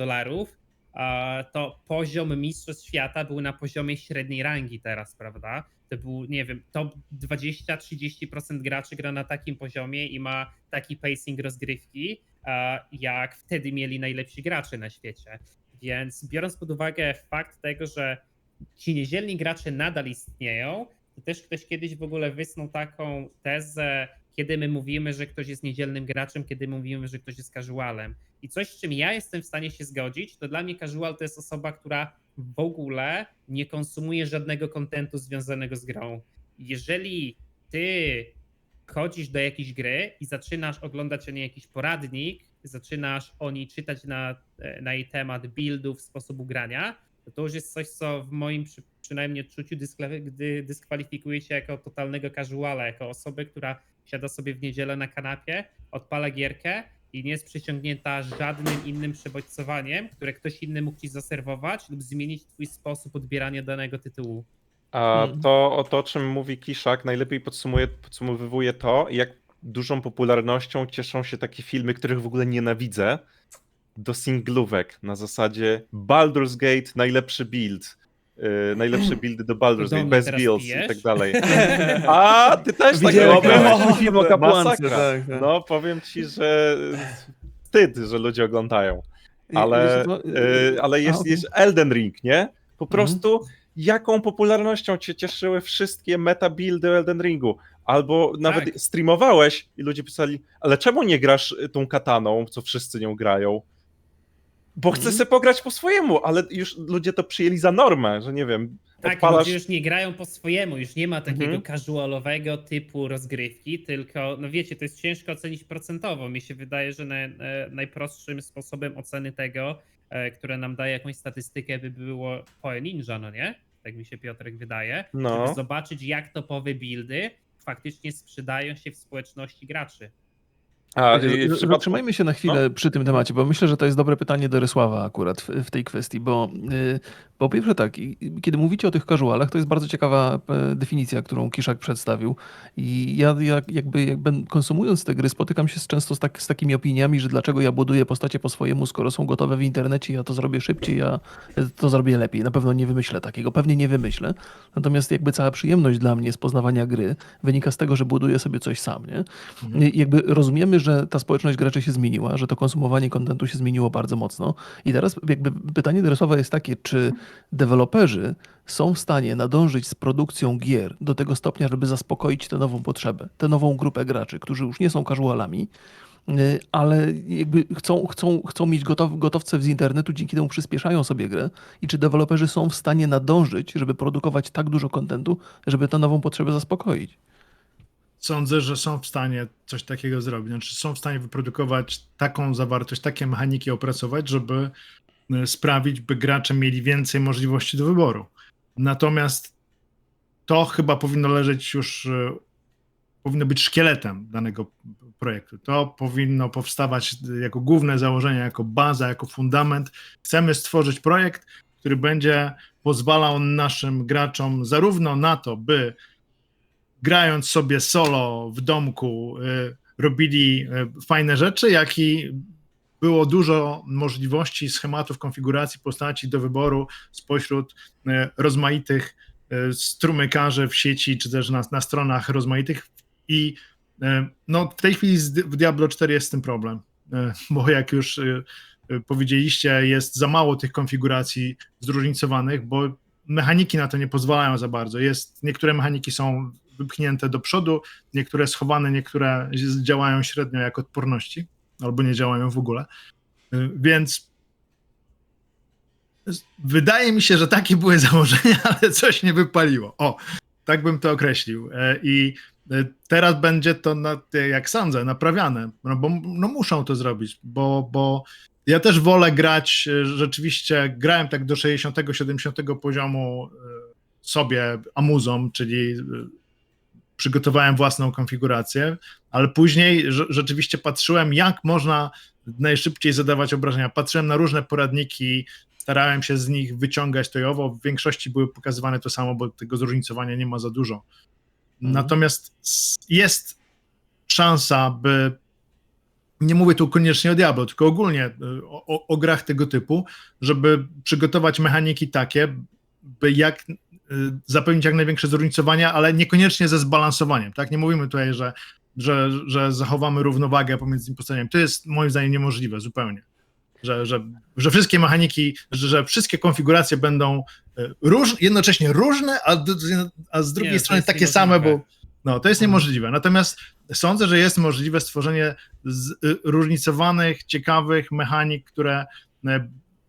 to poziom mistrzostw świata był na poziomie średniej rangi teraz, prawda? To był, nie wiem, top 20-30% graczy gra na takim poziomie i ma taki pacing rozgrywki, jak wtedy mieli najlepsi gracze na świecie. Więc biorąc pod uwagę fakt tego, że ci niedzielni gracze nadal istnieją, to też ktoś kiedyś w ogóle wysnuł taką tezę, kiedy my mówimy, że ktoś jest niedzielnym graczem, kiedy mówimy, że ktoś jest casualem. I coś, z czym ja jestem w stanie się zgodzić, to dla mnie casual to jest osoba, która w ogóle nie konsumuje żadnego kontentu związanego z grą. Jeżeli ty chodzisz do jakiejś gry i zaczynasz oglądać o niej jakiś poradnik, zaczynasz o niej czytać na jej temat buildów, sposobu grania, to już jest coś, co w moim przynajmniej odczuciu dyskwalifikuje cię jako totalnego casuala, jako osobę, która siada sobie w niedzielę na kanapie, odpala gierkę i nie jest przyciągnięta żadnym innym przebodźcowaniem, które ktoś inny mógł ci zaserwować lub zmienić twój sposób odbierania danego tytułu. A to, o czym mówi Kiszak, najlepiej podsumowuje to, jak dużą popularnością cieszą się takie filmy, których w ogóle nienawidzę, do singlówek na zasadzie Baldur's Gate, najlepszy build. Najlepsze buildy do Baldur's Do Gate, mnie bez teraz builds pijesz? i tak dalej. A, ty też tak Widziałem robisz? film o kapłance, Masakra. tak, tak. No, powiem ci, że wstyd, że ludzie oglądają. Ale, ale jest Elden Ring, nie? Po prostu jaką popularnością cię cieszyły wszystkie meta buildy Elden Ringu. Albo nawet Tak. streamowałeś i ludzie pisali, ale czemu nie grasz tą kataną, co wszyscy nią grają? Bo chcę sobie pograć po swojemu, ale już ludzie to przyjęli za normę, że nie wiem, Tak, odpalasz... ludzie już nie grają po swojemu, już nie ma takiego casualowego typu rozgrywki, tylko, no wiecie, to jest ciężko ocenić procentowo. Mi się wydaje, że najprostszym sposobem oceny tego, które nam daje jakąś statystykę, by było Poe Ninja, no nie? Tak mi się, Piotrek, wydaje. No. Żeby zobaczyć, jak topowe buildy faktycznie sprzedają się w społeczności graczy. Zatrzymajmy się na chwilę przy tym temacie, bo myślę, że to jest dobre pytanie do Rysława akurat w tej kwestii, bo po pierwsze tak, kiedy mówicie o tych casualach, to jest bardzo ciekawa definicja, którą Kiszak przedstawił i ja jakby konsumując te gry spotykam się często z takimi opiniami, że dlaczego ja buduję postacie po swojemu, skoro są gotowe w internecie, ja to zrobię szybciej, ja to zrobię lepiej. Na pewno nie wymyślę takiego, pewnie nie wymyślę, natomiast jakby cała przyjemność dla mnie z poznawania gry wynika z tego, że buduję sobie coś sam, nie? Jakby rozumiemy, że ta społeczność graczy się zmieniła, że to konsumowanie kontentu się zmieniło bardzo mocno. I teraz jakby pytanie do Rysława jest takie, czy deweloperzy są w stanie nadążyć z produkcją gier do tego stopnia, żeby zaspokoić tę nową potrzebę, tę nową grupę graczy, którzy już nie są casualami, ale jakby chcą mieć gotowce z internetu, dzięki temu przyspieszają sobie grę i czy deweloperzy są w stanie nadążyć, żeby produkować tak dużo kontentu, żeby tę nową potrzebę zaspokoić. Sądzę, że są w stanie coś takiego zrobić. Znaczy są w stanie wyprodukować taką zawartość, takie mechaniki opracować, żeby sprawić, by gracze mieli więcej możliwości do wyboru. Natomiast to chyba powinno leżeć już, powinno być szkieletem danego projektu. To powinno powstawać jako główne założenie, jako baza, jako fundament. Chcemy stworzyć projekt, który będzie pozwalał naszym graczom zarówno na to, by grając sobie solo w domku, robili fajne rzeczy, jak i było dużo możliwości, schematów, konfiguracji postaci do wyboru spośród rozmaitych strumykarzy w sieci, czy też na stronach rozmaitych. I no, w tej chwili w Diablo 4 jest z tym problem, bo jak już powiedzieliście, jest za mało tych konfiguracji zróżnicowanych, bo mechaniki na to nie pozwalają za bardzo. Niektóre mechaniki są wypchnięte do przodu, niektóre schowane, niektóre działają średnio jak odporności, albo nie działają w ogóle. Więc wydaje mi się, że takie były założenia, ale coś nie wypaliło. O, tak bym to określił. I teraz będzie to, jak sądzę, naprawiane, no bo no muszą to zrobić, bo ja też wolę grać, rzeczywiście grałem tak do 60-70 poziomu sobie amuzą, czyli przygotowałem własną konfigurację, ale później rzeczywiście patrzyłem, jak można najszybciej zadawać obrażenia. Patrzyłem na różne poradniki, starałem się z nich wyciągać to i owo. W większości były pokazywane to samo, bo tego zróżnicowania nie ma za dużo. Natomiast jest szansa, by, nie mówię tu koniecznie o Diablo, tylko ogólnie o grach tego typu, żeby przygotować mechaniki takie, by zapewnić jak największe zróżnicowania, ale niekoniecznie ze zbalansowaniem. Tak? Nie mówimy tutaj, że zachowamy równowagę pomiędzy tymi postaciami. To jest moim zdaniem niemożliwe zupełnie. Że wszystkie mechaniki, że wszystkie konfiguracje będą jednocześnie różne, a z drugiej strony takie same, bo no, to jest niemożliwe. Natomiast sądzę, że jest możliwe stworzenie zróżnicowanych, ciekawych mechanik, które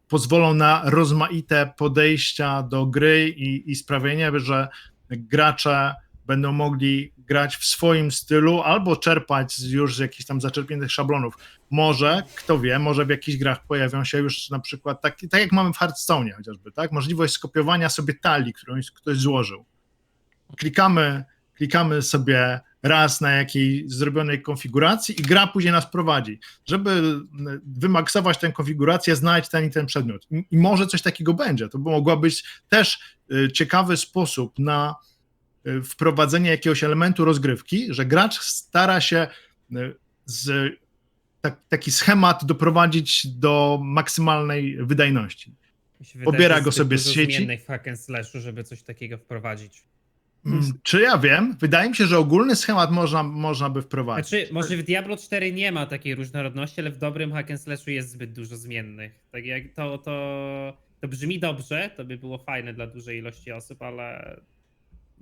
pozwolą na rozmaite podejścia do gry i sprawienie, że gracze będą mogli grać w swoim stylu albo czerpać już z jakichś tam zaczerpniętych szablonów. Może, kto wie, może w jakichś grach pojawią się już na przykład, tak jak mamy w Hearthstone'ie chociażby, tak? Możliwość skopiowania sobie talii, którą ktoś złożył. Klikamy sobie raz na jakiejś zrobionej konfiguracji i gra później nas prowadzi. Żeby wymaksować tę konfigurację, znaleźć ten przedmiot. I może coś takiego będzie. To mogła być też ciekawy sposób na wprowadzenie jakiegoś elementu rozgrywki, że gracz stara się taki schemat doprowadzić do maksymalnej wydajności. Pobiera go sobie z sieci. Zmiennych w hack and slashu, żeby coś takiego wprowadzić. Czy ja wiem? Wydaje mi się, że ogólny schemat można by wprowadzić. Znaczy, może w Diablo 4 nie ma takiej różnorodności, ale w dobrym hack and slashu jest zbyt dużo zmiennych. Tak jak to brzmi dobrze, to by było fajne dla dużej ilości osób, ale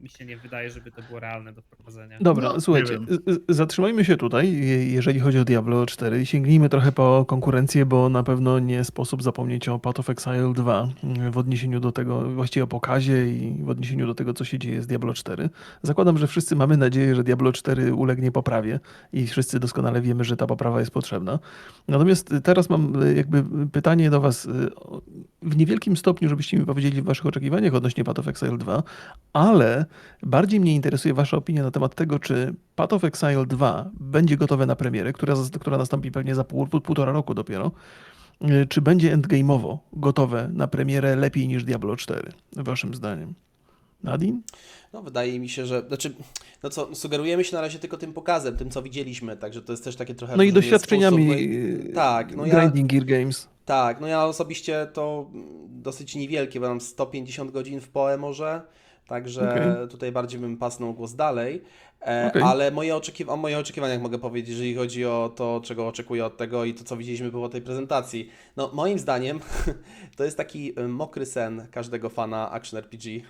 mi się nie wydaje, żeby to było realne do wprowadzenia. Dobra, No, słuchajcie, nie zatrzymajmy się tutaj, jeżeli chodzi o Diablo 4. Sięgnijmy trochę po konkurencję, bo na pewno nie sposób zapomnieć o Path of Exile 2 w odniesieniu do tego, właściwie o pokazie i w odniesieniu do tego, co się dzieje z Diablo 4. Zakładam, że wszyscy mamy nadzieję, że Diablo 4 ulegnie poprawie i wszyscy doskonale wiemy, że ta poprawa jest potrzebna. Natomiast teraz mam jakby pytanie do was w niewielkim stopniu, żebyście mi powiedzieli w waszych oczekiwaniach odnośnie Path of Exile 2, ale bardziej mnie interesuje wasza opinia na temat tego, czy Path of Exile 2 będzie gotowe na premierę, która nastąpi pewnie za półtora roku dopiero, czy będzie endgame'owo gotowe na premierę lepiej niż Diablo 4, waszym zdaniem? Nadine? No, wydaje mi się, że. Znaczy, no co, sugerujemy się na razie tylko tym pokazem, tym co widzieliśmy, także to jest też takie trochę. No i różny doświadczeniami sposób. Tak, no Grinding Gear Games. Tak, no ja osobiście to dosyć niewielkie, bo mam 150 godzin w PoE może, także tutaj bardziej bym pasnął głos dalej, ale o moich oczekiwaniach mogę powiedzieć, jeżeli chodzi o to, czego oczekuję od tego i to, co widzieliśmy było tej prezentacji. No moim zdaniem to jest taki mokry sen każdego fana Action RPG,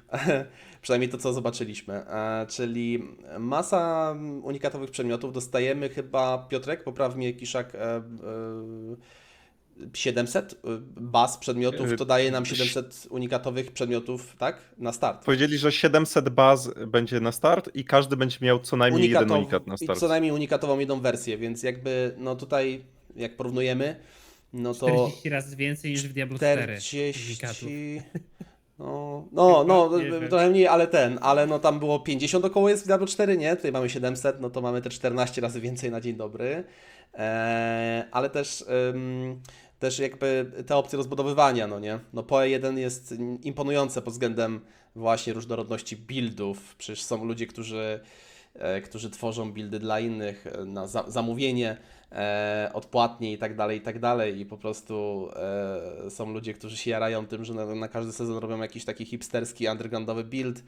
przynajmniej to, co zobaczyliśmy, czyli masa unikatowych przedmiotów, dostajemy chyba, Piotrek, popraw mnie Kiszak, 700 baz przedmiotów, to daje nam 700 unikatowych przedmiotów, tak? Na start. Powiedzieli, że 700 baz będzie na start i każdy będzie miał co najmniej jeden unikat na I start. co najmniej unikatową jedną wersję, więc jakby, no tutaj, jak porównujemy, no to 40 razy więcej niż w Diablo 4 unikatów. 40... No, trochę mniej, ale no tam było 50 około jest w Diablo 4, nie? Tutaj mamy 700, no to mamy te 14 razy więcej na dzień dobry. Ale też jakby te opcje rozbudowywania, no nie? No PoE 1 jest imponujące pod względem właśnie różnorodności buildów. Przecież są ludzie, którzy którzy tworzą buildy dla innych na zamówienie, odpłatnie i tak dalej i po prostu są ludzie, którzy się jarają tym, że na każdy sezon robią jakiś taki hipsterski, undergroundowy build.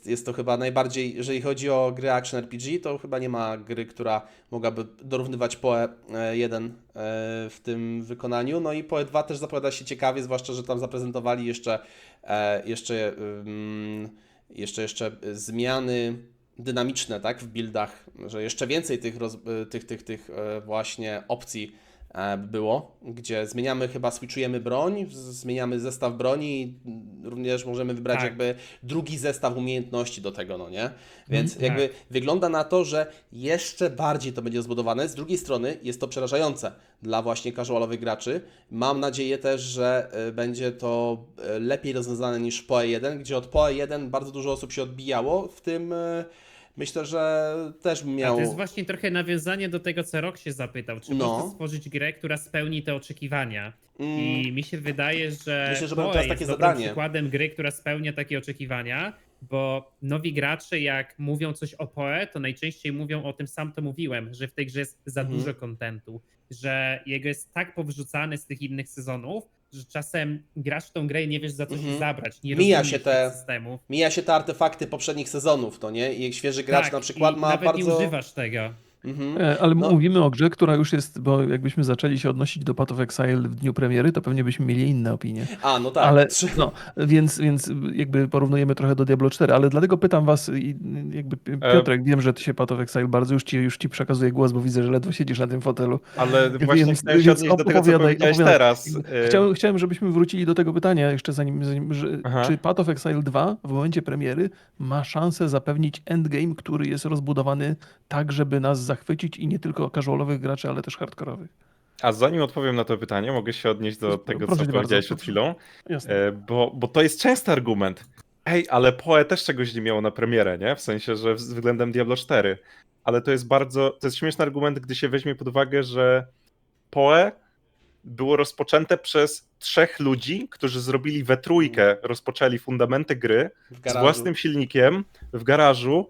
Jest to chyba najbardziej, jeżeli chodzi o gry Action RPG, to chyba nie ma gry, która mogłaby dorównywać PoE 1 w tym wykonaniu. No i PoE 2 też zapowiada się ciekawie, zwłaszcza, że tam zaprezentowali jeszcze zmiany dynamiczne, tak, w buildach, że jeszcze więcej tych właśnie opcji było, gdzie zmieniamy, chyba switchujemy broń, zmieniamy zestaw broni, również możemy wybrać Tak. jakby drugi zestaw umiejętności do tego, no nie? Więc Tak. jakby wygląda na to, że jeszcze bardziej to będzie rozbudowane. Z drugiej strony jest to przerażające dla właśnie casualowych graczy. Mam nadzieję też, że będzie to lepiej rozwiązane niż PoE 1, gdzie od PoE 1 bardzo dużo osób się odbijało, w tym myślę, że też A miał... to jest właśnie trochę nawiązanie do tego, co Rok się zapytał. Czy No. można stworzyć grę, która spełni te oczekiwania? Mm. I mi się wydaje, że Myślę, że będą PoE teraz takie jest dobrym zadanie. przykładem gry, która spełnia takie oczekiwania, bo nowi gracze, jak mówią coś o PoE, to najczęściej mówią o tym, sam to mówiłem, że w tej grze jest za Mhm. dużo kontentu, że jego jest tak powrzucany z tych innych sezonów, że czasem grasz w tą grę i nie wiesz, za co się Mhm. zabrać, nie Mija rozumiesz się te- tych systemów. Mija się te artefakty poprzednich sezonów, to nie? I świeży gracz Tak, na przykład i ma nawet bardzo... nie używasz tego. Mhm. Ale No. mówimy o grze, która już jest, bo jakbyśmy zaczęli się odnosić do Path of Exile w dniu premiery, to pewnie byśmy mieli inne opinie. A, no tak. Ale no, więc jakby porównujemy trochę do Diablo 4, ale dlatego pytam was, i jakby Piotrek, wiem, że ty się Path of Exile bardzo, już ci przekazuję głos, bo widzę, że ledwo siedzisz na tym fotelu. Ale właśnie Więc- chciałem się więc odnieść do tego, co opowiadaj. powiedziałeś teraz. Chciałem, żebyśmy wrócili do tego pytania jeszcze zanim że, Aha. czy Path of Exile 2 w momencie premiery ma szansę zapewnić endgame, który jest rozbudowany tak, żeby nas zachwycić i nie tylko casualowych graczy, ale też hardkorowych. A zanim odpowiem na to pytanie, mogę się odnieść do tego, Proszę co cię powiedziałeś bardzo, przed chwilą, Jasne. bo to jest częsty argument. Ej, ale PoE też czegoś nie miało na premierę, nie? W sensie, że względem Diablo 4. Ale to jest śmieszny argument, gdy się weźmie pod uwagę, że PoE było rozpoczęte przez 3 ludzi, którzy zrobili we trójkę, rozpoczęli fundamenty gry W z garażu. własnym silnikiem w garażu,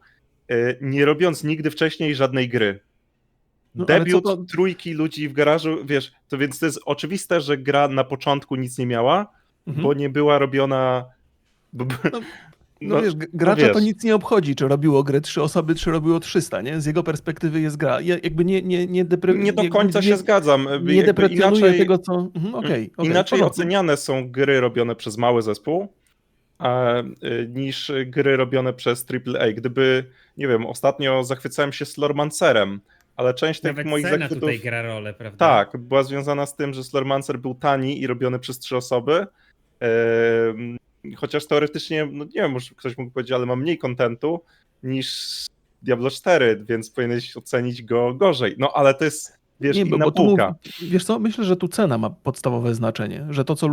nie robiąc nigdy wcześniej żadnej gry. No, ale Debiut co to- trójki ludzi w garażu, wiesz, więc to jest oczywiste, że gra na początku nic nie miała, Mhm. bo nie była robiona... No wiesz, gracza wiesz. to nic nie obchodzi, czy robiło grę 3 osoby, czy robiło 300, nie? Z jego perspektywy jest gra. Jakby Nie do końca się zgadzam. Nie Jakby deprecjonuję tego, co... okej, w inaczej porządku. oceniane są gry robione przez mały zespół, niż gry robione przez AAA. Gdyby, nie wiem, ostatnio zachwycałem się Slormancerem, ale część tych Nawet moich cena zachwytów... tutaj gra rolę, prawda? Tak, była związana z tym, że Slormancer był tani i robiony przez 3 osoby. Chociaż teoretycznie, no nie wiem, może ktoś mógł powiedzieć, ale ma mniej kontentu niż Diablo 4, więc powinieneś ocenić go gorzej. No ale to jest, wiesz, Nie, inna bo tu półka. wiesz co, myślę, że tu cena ma podstawowe znaczenie, że to, co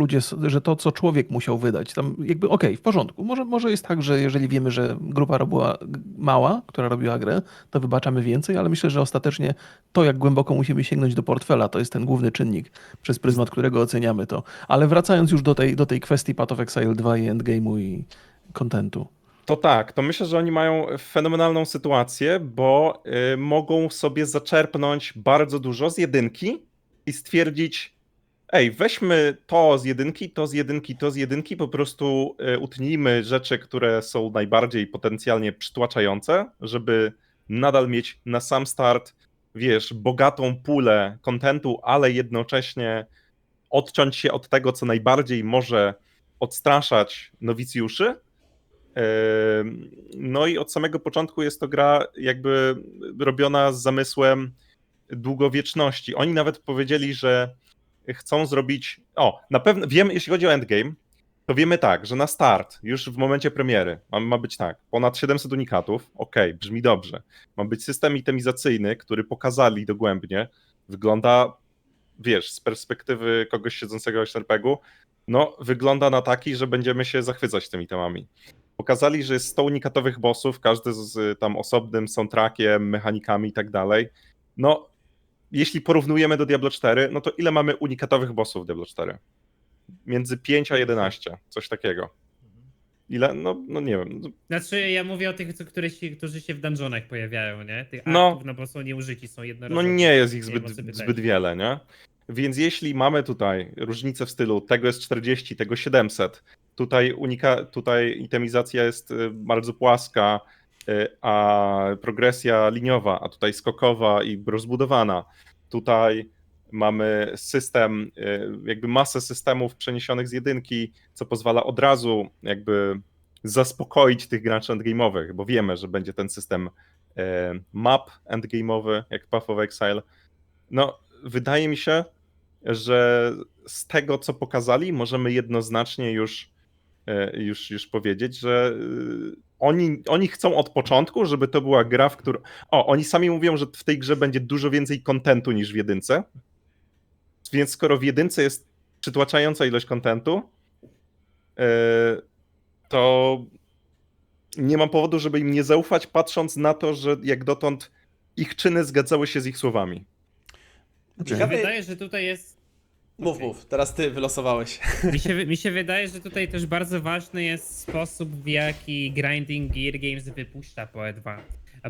że to, co człowiek musiał wydać, tam jakby okej, w porządku. Może jest tak, że jeżeli wiemy, że grupa była mała, która robiła grę, to wybaczamy więcej, ale myślę, że ostatecznie to, jak głęboko musimy sięgnąć do portfela, to jest ten główny czynnik, przez pryzmat którego oceniamy to. Ale wracając już do tej kwestii Path of Exile 2 i endgame'u i kontentu. To tak, to myślę, że oni mają fenomenalną sytuację, bo mogą sobie zaczerpnąć bardzo dużo z jedynki i stwierdzić, ej, weźmy to z jedynki, to z jedynki, to z jedynki, po prostu utnijmy rzeczy, które są najbardziej potencjalnie przytłaczające, żeby nadal mieć na sam start, wiesz, bogatą pulę kontentu, ale jednocześnie odciąć się od tego, co najbardziej może odstraszać nowicjuszy. No i od samego początku jest to gra jakby robiona z zamysłem długowieczności. Oni nawet powiedzieli, że chcą zrobić... na pewno wiemy, jeśli chodzi o endgame, to wiemy tak, że na start, już w momencie premiery, ma być tak, ponad 700 unikatów, okej, brzmi dobrze. Ma być system itemizacyjny, który pokazali dogłębnie, wygląda, wiesz, z perspektywy kogoś siedzącego w RPG-u, no wygląda na taki, że będziemy się zachwycać tymi temami. Pokazali, że jest 100 unikatowych bossów, każdy z tam osobnym soundtrackiem, mechanikami i tak dalej. No, jeśli porównujemy do Diablo 4, no to ile mamy unikatowych bossów w Diablo 4? Między 5 a 11, coś takiego. ile? No nie wiem. Znaczy, ja mówię o tych, którzy się w dungeonach pojawiają, nie? Tych No. aktów, no bo są nieużyci, są No jednorazowe. nie jest ich Nie wiem, o co pytałeś. zbyt wiele, nie? Więc jeśli mamy tutaj różnicę w stylu, tego jest 40, tego 700, tutaj itemizacja jest bardzo płaska, a progresja liniowa, a tutaj skokowa i rozbudowana. Tutaj mamy system, jakby masę systemów przeniesionych z jedynki, co pozwala od razu jakby zaspokoić tych graczy endgame'owych, bo wiemy, że będzie ten system map endgame'owy, jak Path of Exile. No, wydaje mi się, że z tego, co pokazali, możemy jednoznacznie już powiedzieć, że oni chcą od początku, żeby to była gra, w której... Oni sami mówią, że w tej grze będzie dużo więcej kontentu niż w jedynce, więc skoro w jedynce jest przytłaczająca ilość kontentu, to nie mam powodu, żeby im nie zaufać, patrząc na to, że jak dotąd ich czyny zgadzały się z ich słowami. Mi się Ciekawe... wydaje, że tutaj jest... Mów, teraz ty wylosowałeś. Mi się wydaje, że tutaj też bardzo ważny jest sposób, w jaki Grinding Gear Games wypuszcza PoE 2.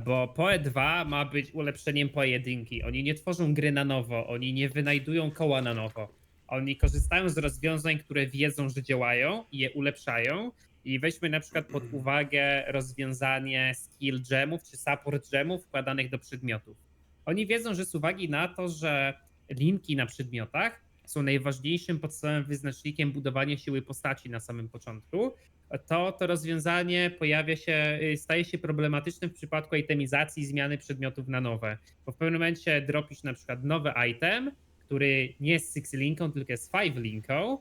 Bo PoE 2 ma być ulepszeniem PoE 1. Oni nie tworzą gry na nowo, oni nie wynajdują koła na nowo. Oni korzystają z rozwiązań, które wiedzą, że działają i je ulepszają. I weźmy na przykład pod uwagę rozwiązanie skill gemów czy support gemów wkładanych do przedmiotów. Oni wiedzą, że z uwagi na to, że linki na przedmiotach są najważniejszym podstawowym wyznacznikiem budowania siły postaci na samym początku, to rozwiązanie staje się problematyczne w przypadku itemizacji i zmiany przedmiotów na nowe. Bo w pewnym momencie dropisz na przykład nowy item, który nie jest 6-linką, tylko jest 5-linką,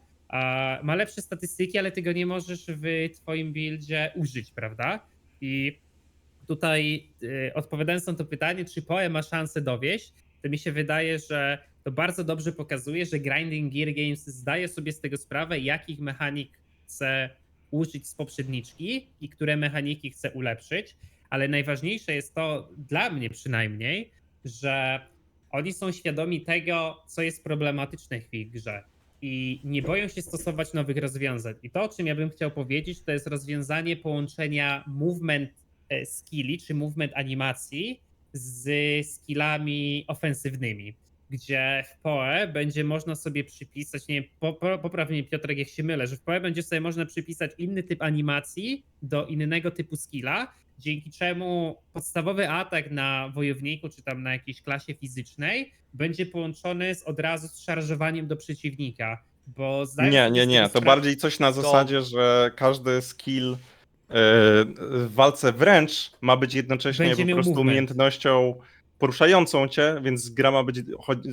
ma lepsze statystyki, ale ty go nie możesz w twoim buildzie użyć, prawda? I tutaj odpowiadając na to pytanie, czy PoE ma szansę dowieść, to mi się wydaje, że to bardzo dobrze pokazuje, że Grinding Gear Games zdaje sobie z tego sprawę, jakich mechanik chce użyć z poprzedniczki i które mechaniki chce ulepszyć, ale najważniejsze jest to, dla mnie przynajmniej, że oni są świadomi tego, co jest problematyczne w ich grze i nie boją się stosować nowych rozwiązań. I to, o czym ja bym chciał powiedzieć, to jest rozwiązanie połączenia movement skilli czy movement animacji z skillami ofensywnymi, gdzie w PoE będzie można sobie przypisać, nie wiem, popraw mnie Piotrek, jak się mylę, że w PoE będzie sobie można przypisać inny typ animacji do innego typu skilla, dzięki czemu podstawowy atak na wojowniku czy tam na jakiejś klasie fizycznej będzie połączony od razu z szarżowaniem do przeciwnika, bo Nie, to bardziej coś na zasadzie, że każdy skill w walce wręcz ma być jednocześnie Będzie po miał prostu movement. umiejętnością poruszającą cię, więc gra ma być,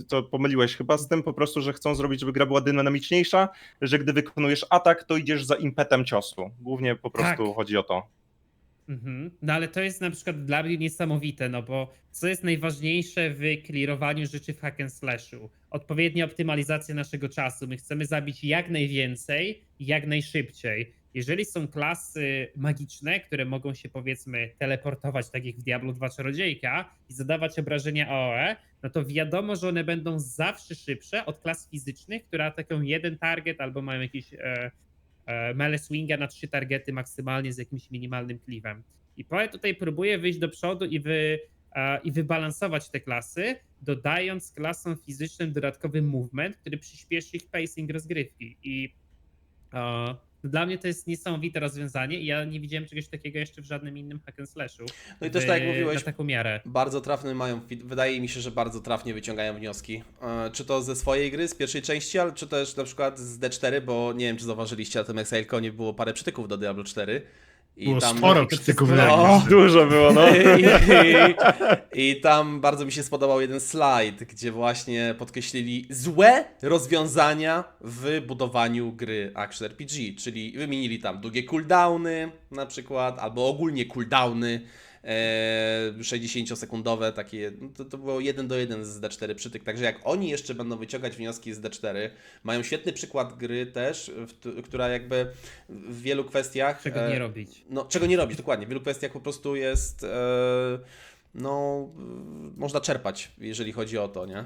to pomyliłeś chyba z tym po prostu, że chcą zrobić, żeby gra była dynamiczniejsza, że gdy wykonujesz atak, to idziesz za impetem ciosu. Głównie po prostu chodzi o to. No ale to jest na przykład dla mnie niesamowite, no bo co jest najważniejsze w clearowaniu rzeczy w hack and slashu? Odpowiednia optymalizacja naszego czasu. My chcemy zabić jak najwięcej i jak najszybciej. Jeżeli są klasy magiczne, które mogą się powiedzmy teleportować, tak jak w Diablo 2 Czarodziejka i zadawać obrażenia AOE, no to wiadomo, że one będą zawsze szybsze od klas fizycznych, które atakują jeden target albo mają jakiś melee swinga na 3 targety maksymalnie z jakimś minimalnym cleavem. I PoE tutaj próbuje wyjść do przodu i wybalansować te klasy, dodając klasom fizycznym dodatkowy movement, który przyspieszy ich pacing rozgrywki. I dla mnie to jest niesamowite rozwiązanie i ja nie widziałem czegoś takiego jeszcze w żadnym innym hack and slashu. No i też tak jak mówiłeś, na taką miarę. bardzo trafny mają, wydaje mi się, że bardzo trafnie wyciągają wnioski. Czy to ze swojej gry, z pierwszej części, ale czy też na przykład z D4, bo nie wiem, czy zauważyliście, ale tym Exile było parę przytyków do Diablo 4. I Było tam sporo przytyków. Dużo było, no. I tam bardzo mi się spodobał jeden slajd, gdzie właśnie podkreślili złe rozwiązania w budowaniu gry Action RPG, czyli wymienili tam długie cooldowny na przykład, albo ogólnie cooldowny 60-sekundowe, takie, to było 1:1 z D4 przytyk, także jak oni jeszcze będą wyciągać wnioski z D4, mają świetny przykład gry też, która jakby w wielu kwestiach... Czego nie robić. No, czego nie robić, dokładnie, w wielu kwestiach po prostu jest, można czerpać, jeżeli chodzi o to, nie?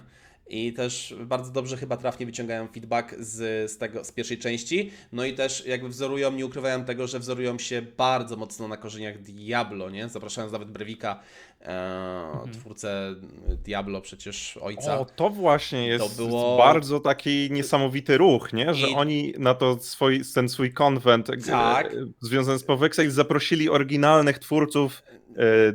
i też bardzo dobrze chyba trafnie wyciągają feedback z pierwszej części, no i też jakby wzorują, nie ukrywają tego, że wzorują się bardzo mocno na korzeniach Diablo, nie? Zapraszając nawet Brewika, twórcę Diablo, przecież ojca. O, to właśnie jest To było- bardzo taki niesamowity ruch, nie? Że I- oni na to ten swój konwent Tak. związany z PoW Exile zaprosili oryginalnych twórców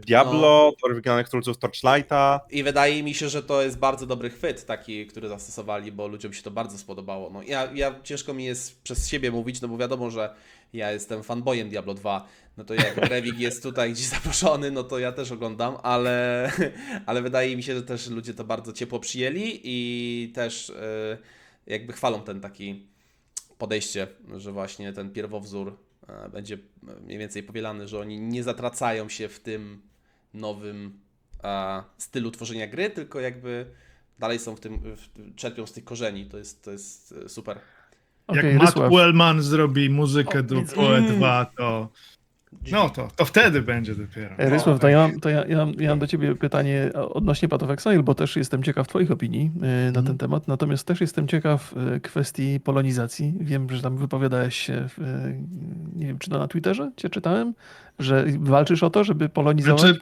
Diablo, oryginalnych twórców Torchlighta. I wydaje mi się, że to jest bardzo dobry chwyt taki, który zastosowali, bo ludziom się to bardzo spodobało. No ja ciężko mi jest przez siebie mówić, no bo wiadomo, że ja jestem fanboyem Diablo 2, no to jak Brewik jest tutaj gdzieś zaproszony, no to ja też oglądam, ale wydaje mi się, że też ludzie to bardzo ciepło przyjęli i też jakby chwalą ten taki podejście, że właśnie ten pierwowzór będzie mniej więcej powielany, że oni nie zatracają się w tym nowym stylu tworzenia gry, tylko jakby dalej są czerpią z tych korzeni. To jest super. Okej, Jak Matt Rysław. Wellman zrobi muzykę do więc- PoE 2, to no to wtedy będzie dopiero. Rysław, to ja mam do ciebie pytanie odnośnie Path of Exile, bo też jestem ciekaw twoich opinii na ten temat, natomiast też jestem ciekaw kwestii polonizacji. Wiem, że tam wypowiadałeś się, nie wiem, czy to na Twitterze cię czytałem, że walczysz o to, żeby polonizować. Znaczy,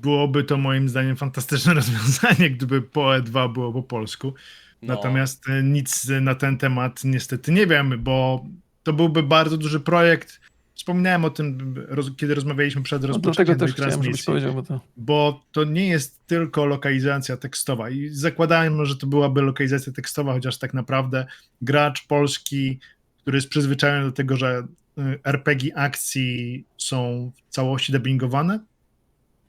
byłoby to moim zdaniem fantastyczne rozwiązanie, gdyby PoE 2 było po polsku. No. Natomiast nic na ten temat niestety nie wiem, bo to byłby bardzo duży projekt. Wspominałem o tym, kiedy rozmawialiśmy przed No, dlatego rozpoczęciem tej też chciałem, żebyś transmisji, powiedział, bo to nie jest tylko lokalizacja tekstowa i zakładałem, że to byłaby lokalizacja tekstowa, chociaż tak naprawdę gracz polski, który jest przyzwyczajony do tego, że RPG akcji są w całości dubbingowane,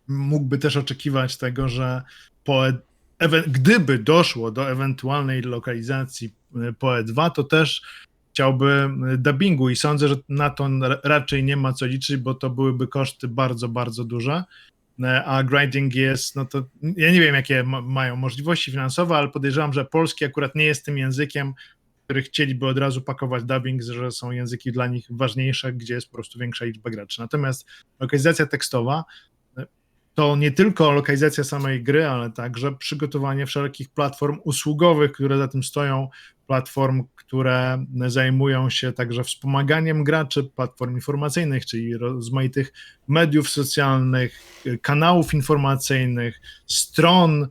mógłby też oczekiwać tego, że gdyby doszło do ewentualnej lokalizacji PoE 2, to też chciałby dubbingu i sądzę, że na to raczej nie ma co liczyć, bo to byłyby koszty bardzo, bardzo duże, a grinding jest, no to ja nie wiem, jakie mają możliwości finansowe, ale podejrzewam, że polski akurat nie jest tym językiem, który chcieliby od razu pakować dubbing, że są języki dla nich ważniejsze, gdzie jest po prostu większa liczba graczy. Natomiast lokalizacja tekstowa to nie tylko lokalizacja samej gry, ale także przygotowanie wszelkich platform usługowych, które za tym stoją, platform, które zajmują się także wspomaganiem graczy, platform informacyjnych, czyli rozmaitych mediów socjalnych, kanałów informacyjnych, stron.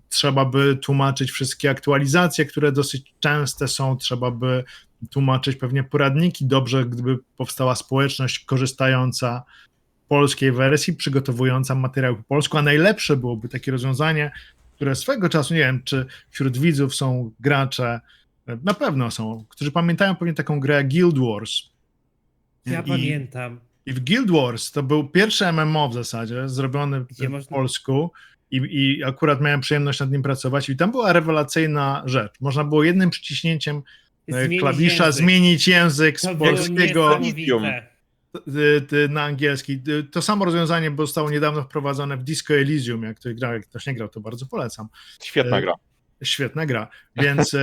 Trzeba by tłumaczyć wszystkie aktualizacje, które dosyć częste są, trzeba by tłumaczyć pewnie poradniki. Dobrze, gdyby powstała społeczność korzystająca polskiej wersji, przygotowująca materiał po polsku, a najlepsze byłoby takie rozwiązanie, które swego czasu, nie wiem, czy wśród widzów są gracze, na pewno są, którzy pamiętają pewnie taką grę Guild Wars. Ja pamiętam. I w Guild Wars to był pierwszy MMO w zasadzie, zrobiony w polsku i akurat miałem przyjemność nad nim pracować i tam była rewelacyjna rzecz. Można było jednym przyciśnięciem klawisza zmienić język z polskiego na angielski. To samo rozwiązanie zostało niedawno wprowadzone w Disco Elysium. Jak ktoś nie grał, to bardzo polecam. Świetna gra. Świetna gra. Więc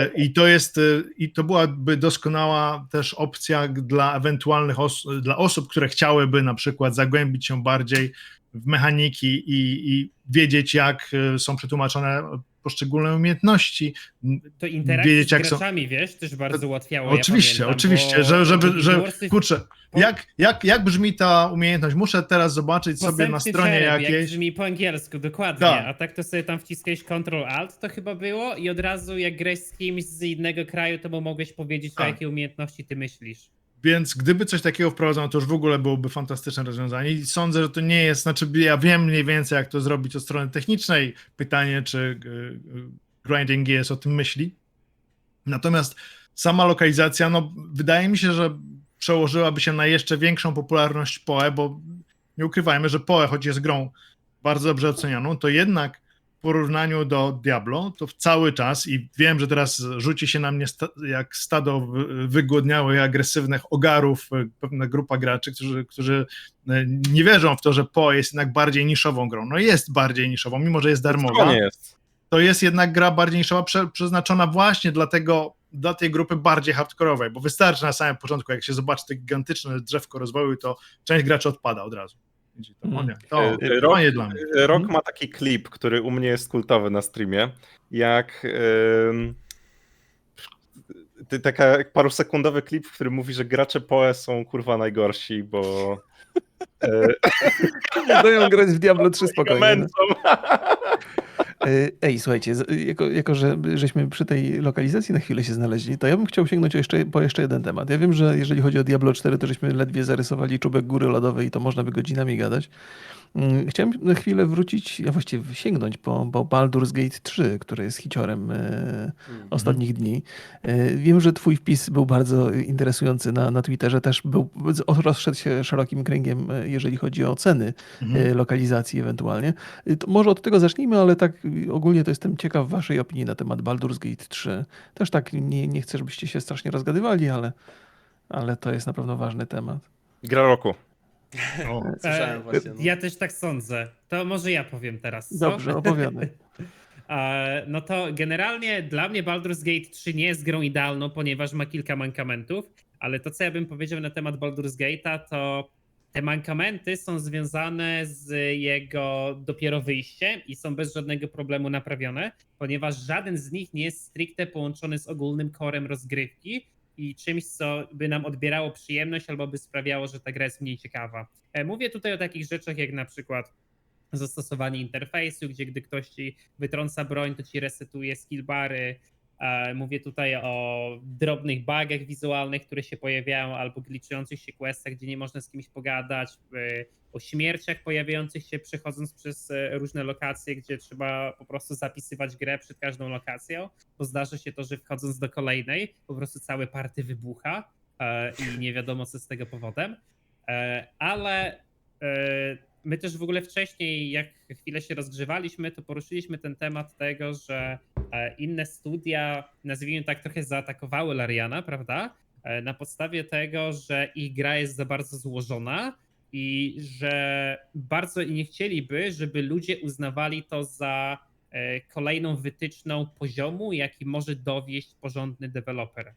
i to byłaby doskonała też opcja dla ewentualnych dla osób, które chciałyby na przykład zagłębić się bardziej w mechaniki i wiedzieć, jak są przetłumaczone poszczególne umiejętności. To interakcja z graczami, wiesz, też bardzo ułatwiało. Oczywiście, ja pamiętam, oczywiście, kurczę, jak brzmi ta umiejętność? Muszę teraz zobaczyć sobie na stronie jakiejś. Jak brzmi po angielsku, dokładnie. Tak. A tak to sobie tam wciskałeś Ctrl-Alt, to chyba było i od razu jak grałeś z kimś z innego kraju, to mu mogłeś powiedzieć, o jakie umiejętności ty myślisz. Więc gdyby coś takiego wprowadzono, to już w ogóle byłoby fantastyczne rozwiązanie i sądzę, że to nie jest, znaczy ja wiem mniej więcej, jak to zrobić od strony technicznej. Pytanie, czy Grinding jest o tym myśli. Natomiast sama lokalizacja, no wydaje mi się, że przełożyłaby się na jeszcze większą popularność PoE, bo nie ukrywajmy, że PoE, choć jest grą bardzo dobrze ocenianą, to jednak w porównaniu do Diablo, to cały czas, i wiem, że teraz rzuci się na mnie jak stado wygłodniałych, agresywnych ogarów pewna grupa graczy, którzy nie wierzą w to, że PoE jest jednak bardziej niszową grą. No jest bardziej niszową, mimo że jest darmowa. Nie jest. To jest jednak gra bardziej niszowa, przeznaczona właśnie dla tej grupy bardziej hardkorowej, bo wystarczy na samym początku, jak się zobaczy to gigantyczne drzewko rozwoju, to część graczy odpada od razu. To Mm. nie, to Rok, nie dla mnie. Rok ma taki klip, który u mnie jest kultowy na streamie, jak taka parusekundowy klip, w którym mówi, że gracze PoE są kurwa najgorsi, bo Nie dają grać w Diablo 3 spokojnie. No. męczą. Ej, słuchajcie, jako że żeśmy przy tej lokalizacji na chwilę się znaleźli, to ja bym chciał sięgnąć po jeszcze jeden temat. Ja wiem, że jeżeli chodzi o Diablo 4, to żeśmy ledwie zarysowali czubek góry lodowej i to można by godzinami gadać. Chciałem na chwilę wrócić, a właściwie sięgnąć po Baldur's Gate 3, który jest hiciorem ostatnich dni. Wiem, że twój wpis był bardzo interesujący na Twitterze, też rozszedł się szerokim kręgiem, jeżeli chodzi o ceny lokalizacji ewentualnie. To może od tego zacznijmy, ale tak ogólnie to jestem ciekaw waszej opinii na temat Baldur's Gate 3. Też tak nie chcę, żebyście się strasznie rozgadywali, ale to jest na pewno ważny temat. Gra roku. O, Słyszałem właśnie. No. Ja też tak sądzę. To może ja powiem teraz, co? Dobrze, opowiadaj. No to generalnie dla mnie Baldur's Gate 3 nie jest grą idealną, ponieważ ma kilka mankamentów, ale to co ja bym powiedział na temat Baldur's Gate'a, to te mankamenty są związane z jego dopiero wyjściem i są bez żadnego problemu naprawione, ponieważ żaden z nich nie jest stricte połączony z ogólnym corem rozgrywki i czymś, co by nam odbierało przyjemność albo by sprawiało, że ta gra jest mniej ciekawa. Mówię tutaj o takich rzeczach jak na przykład zastosowanie interfejsu, gdzie gdy ktoś ci wytrąca broń, to ci resetuje skillbary. Mówię tutaj o drobnych bugach wizualnych, które się pojawiają, albo glitchujących się questach, gdzie nie można z kimś pogadać, o śmierciach pojawiających się przechodząc przez różne lokacje, gdzie trzeba po prostu zapisywać grę przed każdą lokacją, bo zdarza się to, że wchodząc do kolejnej, po prostu całe party wybucha i nie wiadomo co z tego powodem. Ale my też w ogóle wcześniej, jak chwilę się rozgrzewaliśmy, to poruszyliśmy ten temat tego, że inne studia, nazwijmy tak, trochę zaatakowały Lariana, prawda? Na podstawie tego, że ich gra jest za bardzo złożona i że bardzo nie chcieliby, żeby ludzie uznawali to za kolejną wytyczną poziomu, jaki może dowieść porządny deweloper.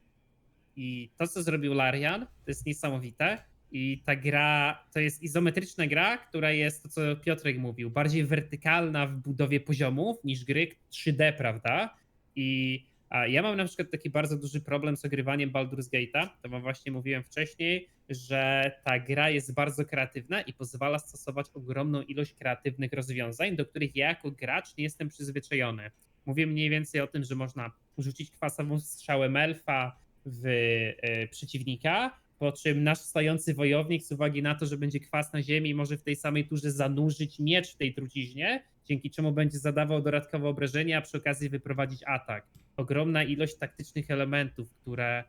I to, co zrobił Larian, to jest niesamowite. I ta gra to jest izometryczna gra, która jest, to co Piotrek mówił, bardziej wertykalna w budowie poziomów niż gry 3D, prawda? I ja mam na przykład taki bardzo duży problem z ogrywaniem Baldur's Gate'a. To wam właśnie mówiłem wcześniej, że ta gra jest bardzo kreatywna i pozwala stosować ogromną ilość kreatywnych rozwiązań, do których ja jako gracz nie jestem przyzwyczajony. Mówię mniej więcej o tym, że można rzucić kwasową strzałę elfa w przeciwnika, po czym nasz stojący wojownik z uwagi na to, że będzie kwas na ziemi, może w tej samej turze zanurzyć miecz w tej truciźnie, dzięki czemu będzie zadawał dodatkowe obrażenia, a przy okazji wyprowadzić atak. Ogromna ilość taktycznych elementów, które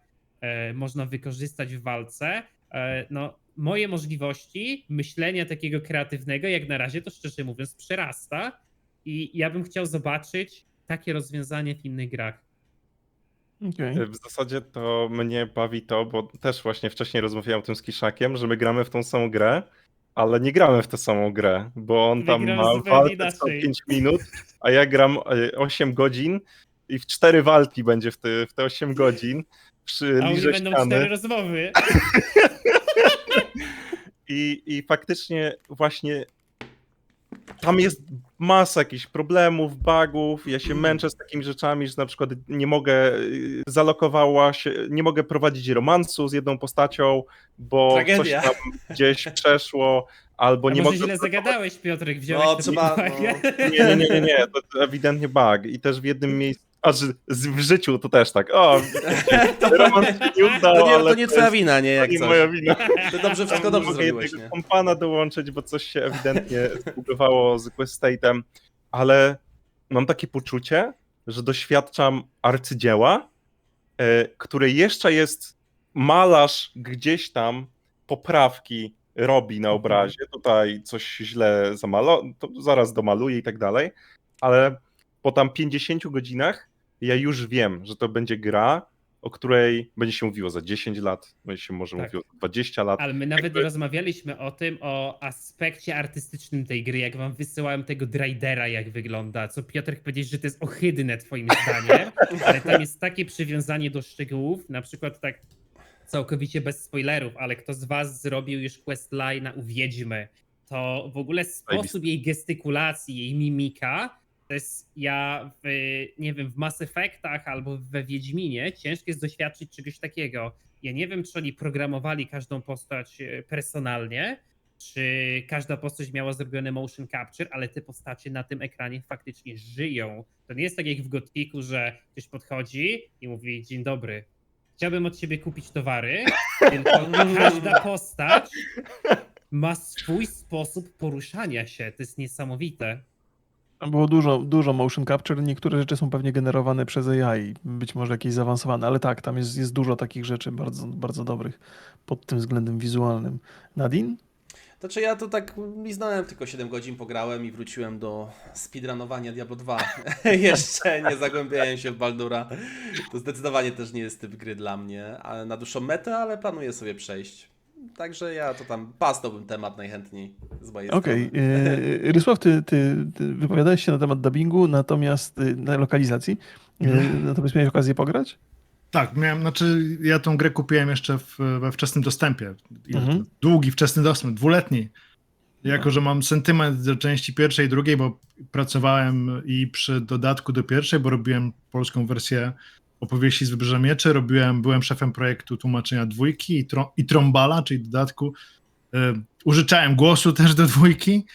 można wykorzystać w walce. No, moje możliwości myślenia takiego kreatywnego, jak na razie to szczerze mówiąc przerasta i ja bym chciał zobaczyć takie rozwiązanie w innych grach. Okay. W zasadzie to mnie bawi to, bo też właśnie wcześniej rozmawiałem o tym z Kiszakiem, że my gramy w tą samą grę, ale nie gramy w tę samą grę, bo on tam gramy ma zupełnie walkę co inaczej. 5 minut, a ja gram 8 godzin i w 4 walki będzie w te 8 godzin. A u mnie Liże będą ściany. 4 rozmowy. I faktycznie właśnie tam jest masa jakichś problemów, bugów. Ja się męczę z takimi rzeczami, że na przykład nie mogę, nie mogę prowadzić romansu z jedną postacią, bo Tragedia. coś tam gdzieś przeszło, albo A nie może mogę... źle zagadałeś, Piotrek, wziąłeś No, to trzeba, pod uwagę. Nie, to ewidentnie bug. I też w jednym miejscu, w życiu to też tak. O, romans się nie udał, To ale nie twoja wina, nie? to Jak nie coś. moja wina. To dobrze, wszystko Tam dobrze mogę zrobiłeś, jednego nie? kompana dołączyć, bo coś się ewidentnie zbugowało z Quest State'em, ale mam takie poczucie, że doświadczam arcydzieła, które jeszcze jest malarz gdzieś tam poprawki robi na obrazie, tutaj coś źle to zaraz domaluje i tak dalej, ale po tam 50 godzinach ja już wiem, że to będzie gra, o której będzie się mówiło za 10 lat, będzie się może Tak. mówiło za 20 lat. Ale my nawet nie rozmawialiśmy o tym, o aspekcie artystycznym tej gry, jak wam wysyłałem tego Dridera, jak wygląda, co Piotrek powiedział, że to jest ohydne twoim zdaniem, ale tam jest takie przywiązanie do szczegółów, na przykład tak całkowicie bez spoilerów, ale kto z was zrobił już questline'a u Wiedźmy, to w ogóle sposób jej gestykulacji, jej mimika, to jest nie wiem, w Mass Effectach albo we Wiedźminie ciężko jest doświadczyć czegoś takiego. Ja nie wiem, czy oni programowali każdą postać personalnie, czy każda postać miała zrobiony motion capture, ale te postacie na tym ekranie faktycznie żyją. To nie jest tak jak w Gothicu, że ktoś podchodzi i mówi: dzień dobry, chciałbym od ciebie kupić towary, tylko każda postać ma swój sposób poruszania się. To jest niesamowite. Było dużo motion capture, niektóre rzeczy są pewnie generowane przez AI, być może jakieś zaawansowane, ale tak, tam jest dużo takich rzeczy bardzo, bardzo dobrych pod tym względem wizualnym. Nadine? Znaczy ja to tak liznąłem, tylko 7 godzin pograłem i wróciłem do speedrunowania Diablo 2. Jeszcze nie zagłębiałem się w Baldura. To zdecydowanie też nie jest typ gry dla mnie, ale na dłuższą metę, ale planuję sobie przejść. Także ja to tam pasnąłbym temat najchętniej z mojej Okej. strony. Rysław, ty wypowiadałeś się na temat dubbingu, natomiast na lokalizacji. Natomiast miałeś okazję pograć? Tak, znaczy ja tą grę kupiłem jeszcze we wczesnym dostępie. Mhm. Długi, wczesny dostęp, 2-letni. Jako, że mam sentyment do części pierwszej i drugiej, bo pracowałem i przy dodatku do pierwszej, bo robiłem polską wersję opowieści z Wybrzeża Mieczy, byłem szefem projektu tłumaczenia dwójki i Trombala, czyli dodatku. Użyczałem głosu też do dwójki.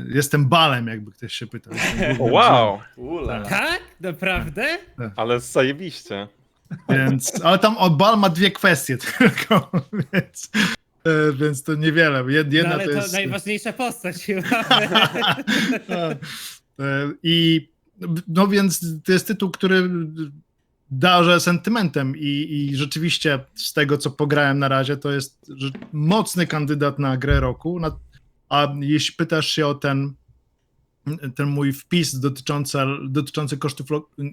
Jestem Balem, jakby ktoś się pytał. Wow, Ulala. Tak? Naprawdę? ale zajebiście. Ale tam Bal ma 2 kwestie tylko, więc to niewiele. Jedna No, ale to to jest... najważniejsza postać chyba. I no więc to jest tytuł, który darzę sentymentem i rzeczywiście z tego, co pograłem na razie, to jest mocny kandydat na grę roku. A jeśli pytasz się o ten mój wpis dotyczący kosztów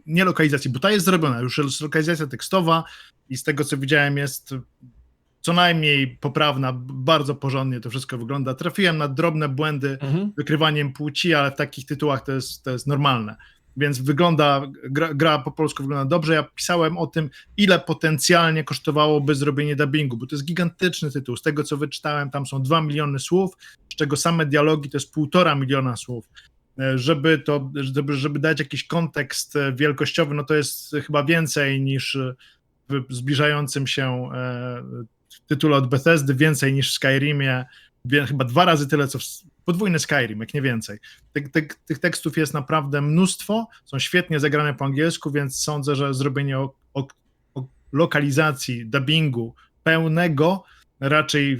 nie lokalizacji, bo ta jest zrobiona, już jest lokalizacja tekstowa i z tego, co widziałem, jest co najmniej poprawna, bardzo porządnie to wszystko wygląda. Trafiłem na drobne błędy wykrywaniem płci, ale w takich tytułach to jest normalne. Więc gra po polsku wygląda dobrze. Ja pisałem o tym, ile potencjalnie kosztowałoby zrobienie dubbingu, bo to jest gigantyczny tytuł. Z tego, co wyczytałem, tam są 2 miliony słów, z czego same dialogi to jest 1,5 miliona słów. Żeby dać jakiś kontekst wielkościowy, no to jest chyba więcej niż w zbliżającym się tytule od Bethesdy, więcej niż w Skyrimie, chyba 2 razy tyle, co podwójny Skyrim, jak nie więcej. Tych tekstów jest naprawdę mnóstwo, są świetnie zagrane po angielsku, więc sądzę, że zrobienie o lokalizacji, dubbingu pełnego raczej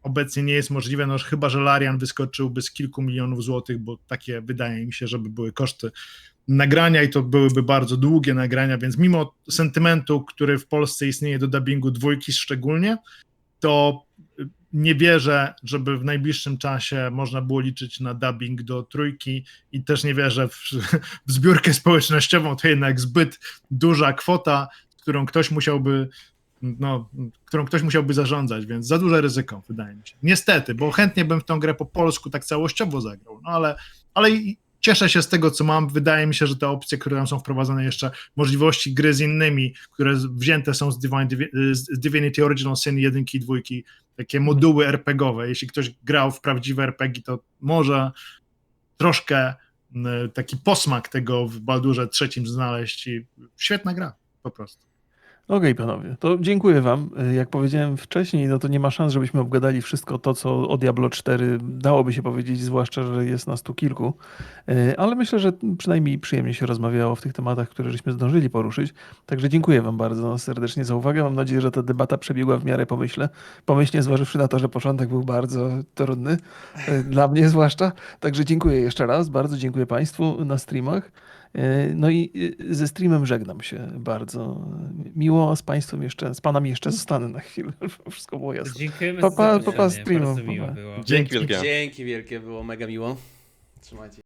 obecnie nie jest możliwe, no chyba że Larian wyskoczyłby z kilku milionów złotych, bo takie wydaje mi się, żeby były koszty nagrania i to byłyby bardzo długie nagrania, więc mimo sentymentu, który w Polsce istnieje do dubbingu dwójki szczególnie, to nie wierzę, żeby w najbliższym czasie można było liczyć na dubbing do trójki i też nie wierzę w zbiórkę społecznościową, to jednak zbyt duża kwota, którą ktoś musiałby zarządzać, więc za duże ryzyko, wydaje mi się. Niestety, bo chętnie bym w tą grę po polsku tak całościowo zagrał, no ale cieszę się z tego, co mam. Wydaje mi się, że te opcje, które tam są wprowadzone jeszcze, możliwości gry z innymi, które wzięte są z Divinity Original Sin 1 i 2, takie moduły RPGowe. Jeśli ktoś grał w prawdziwe RPG, to może troszkę taki posmak tego w Baldurze III znaleźć i świetna gra, po prostu. Okej, panowie, to dziękuję wam. Jak powiedziałem wcześniej, no to nie ma szans, żebyśmy obgadali wszystko to, co o Diablo 4 dałoby się powiedzieć, zwłaszcza, że jest nas tu kilku, ale myślę, że przynajmniej przyjemnie się rozmawiało w tych tematach, które żeśmy zdążyli poruszyć. Także dziękuję wam bardzo serdecznie za uwagę. Mam nadzieję, że ta debata przebiegła w miarę pomyślnie, zważywszy na to, że początek był bardzo trudny, dla mnie zwłaszcza. Także dziękuję jeszcze raz, bardzo dziękuję państwu na streamach. No i ze streamem żegnam się bardzo. Miło z państwem jeszcze, z panami jeszcze zostanę na chwilę, żeby wszystko było jasne. Dziękujemy Pa, za pa, zaproszenie, streamu, bardzo miło pa. było. Dzięki wielkie. Dzięki wielkie, było mega miło. Trzymajcie.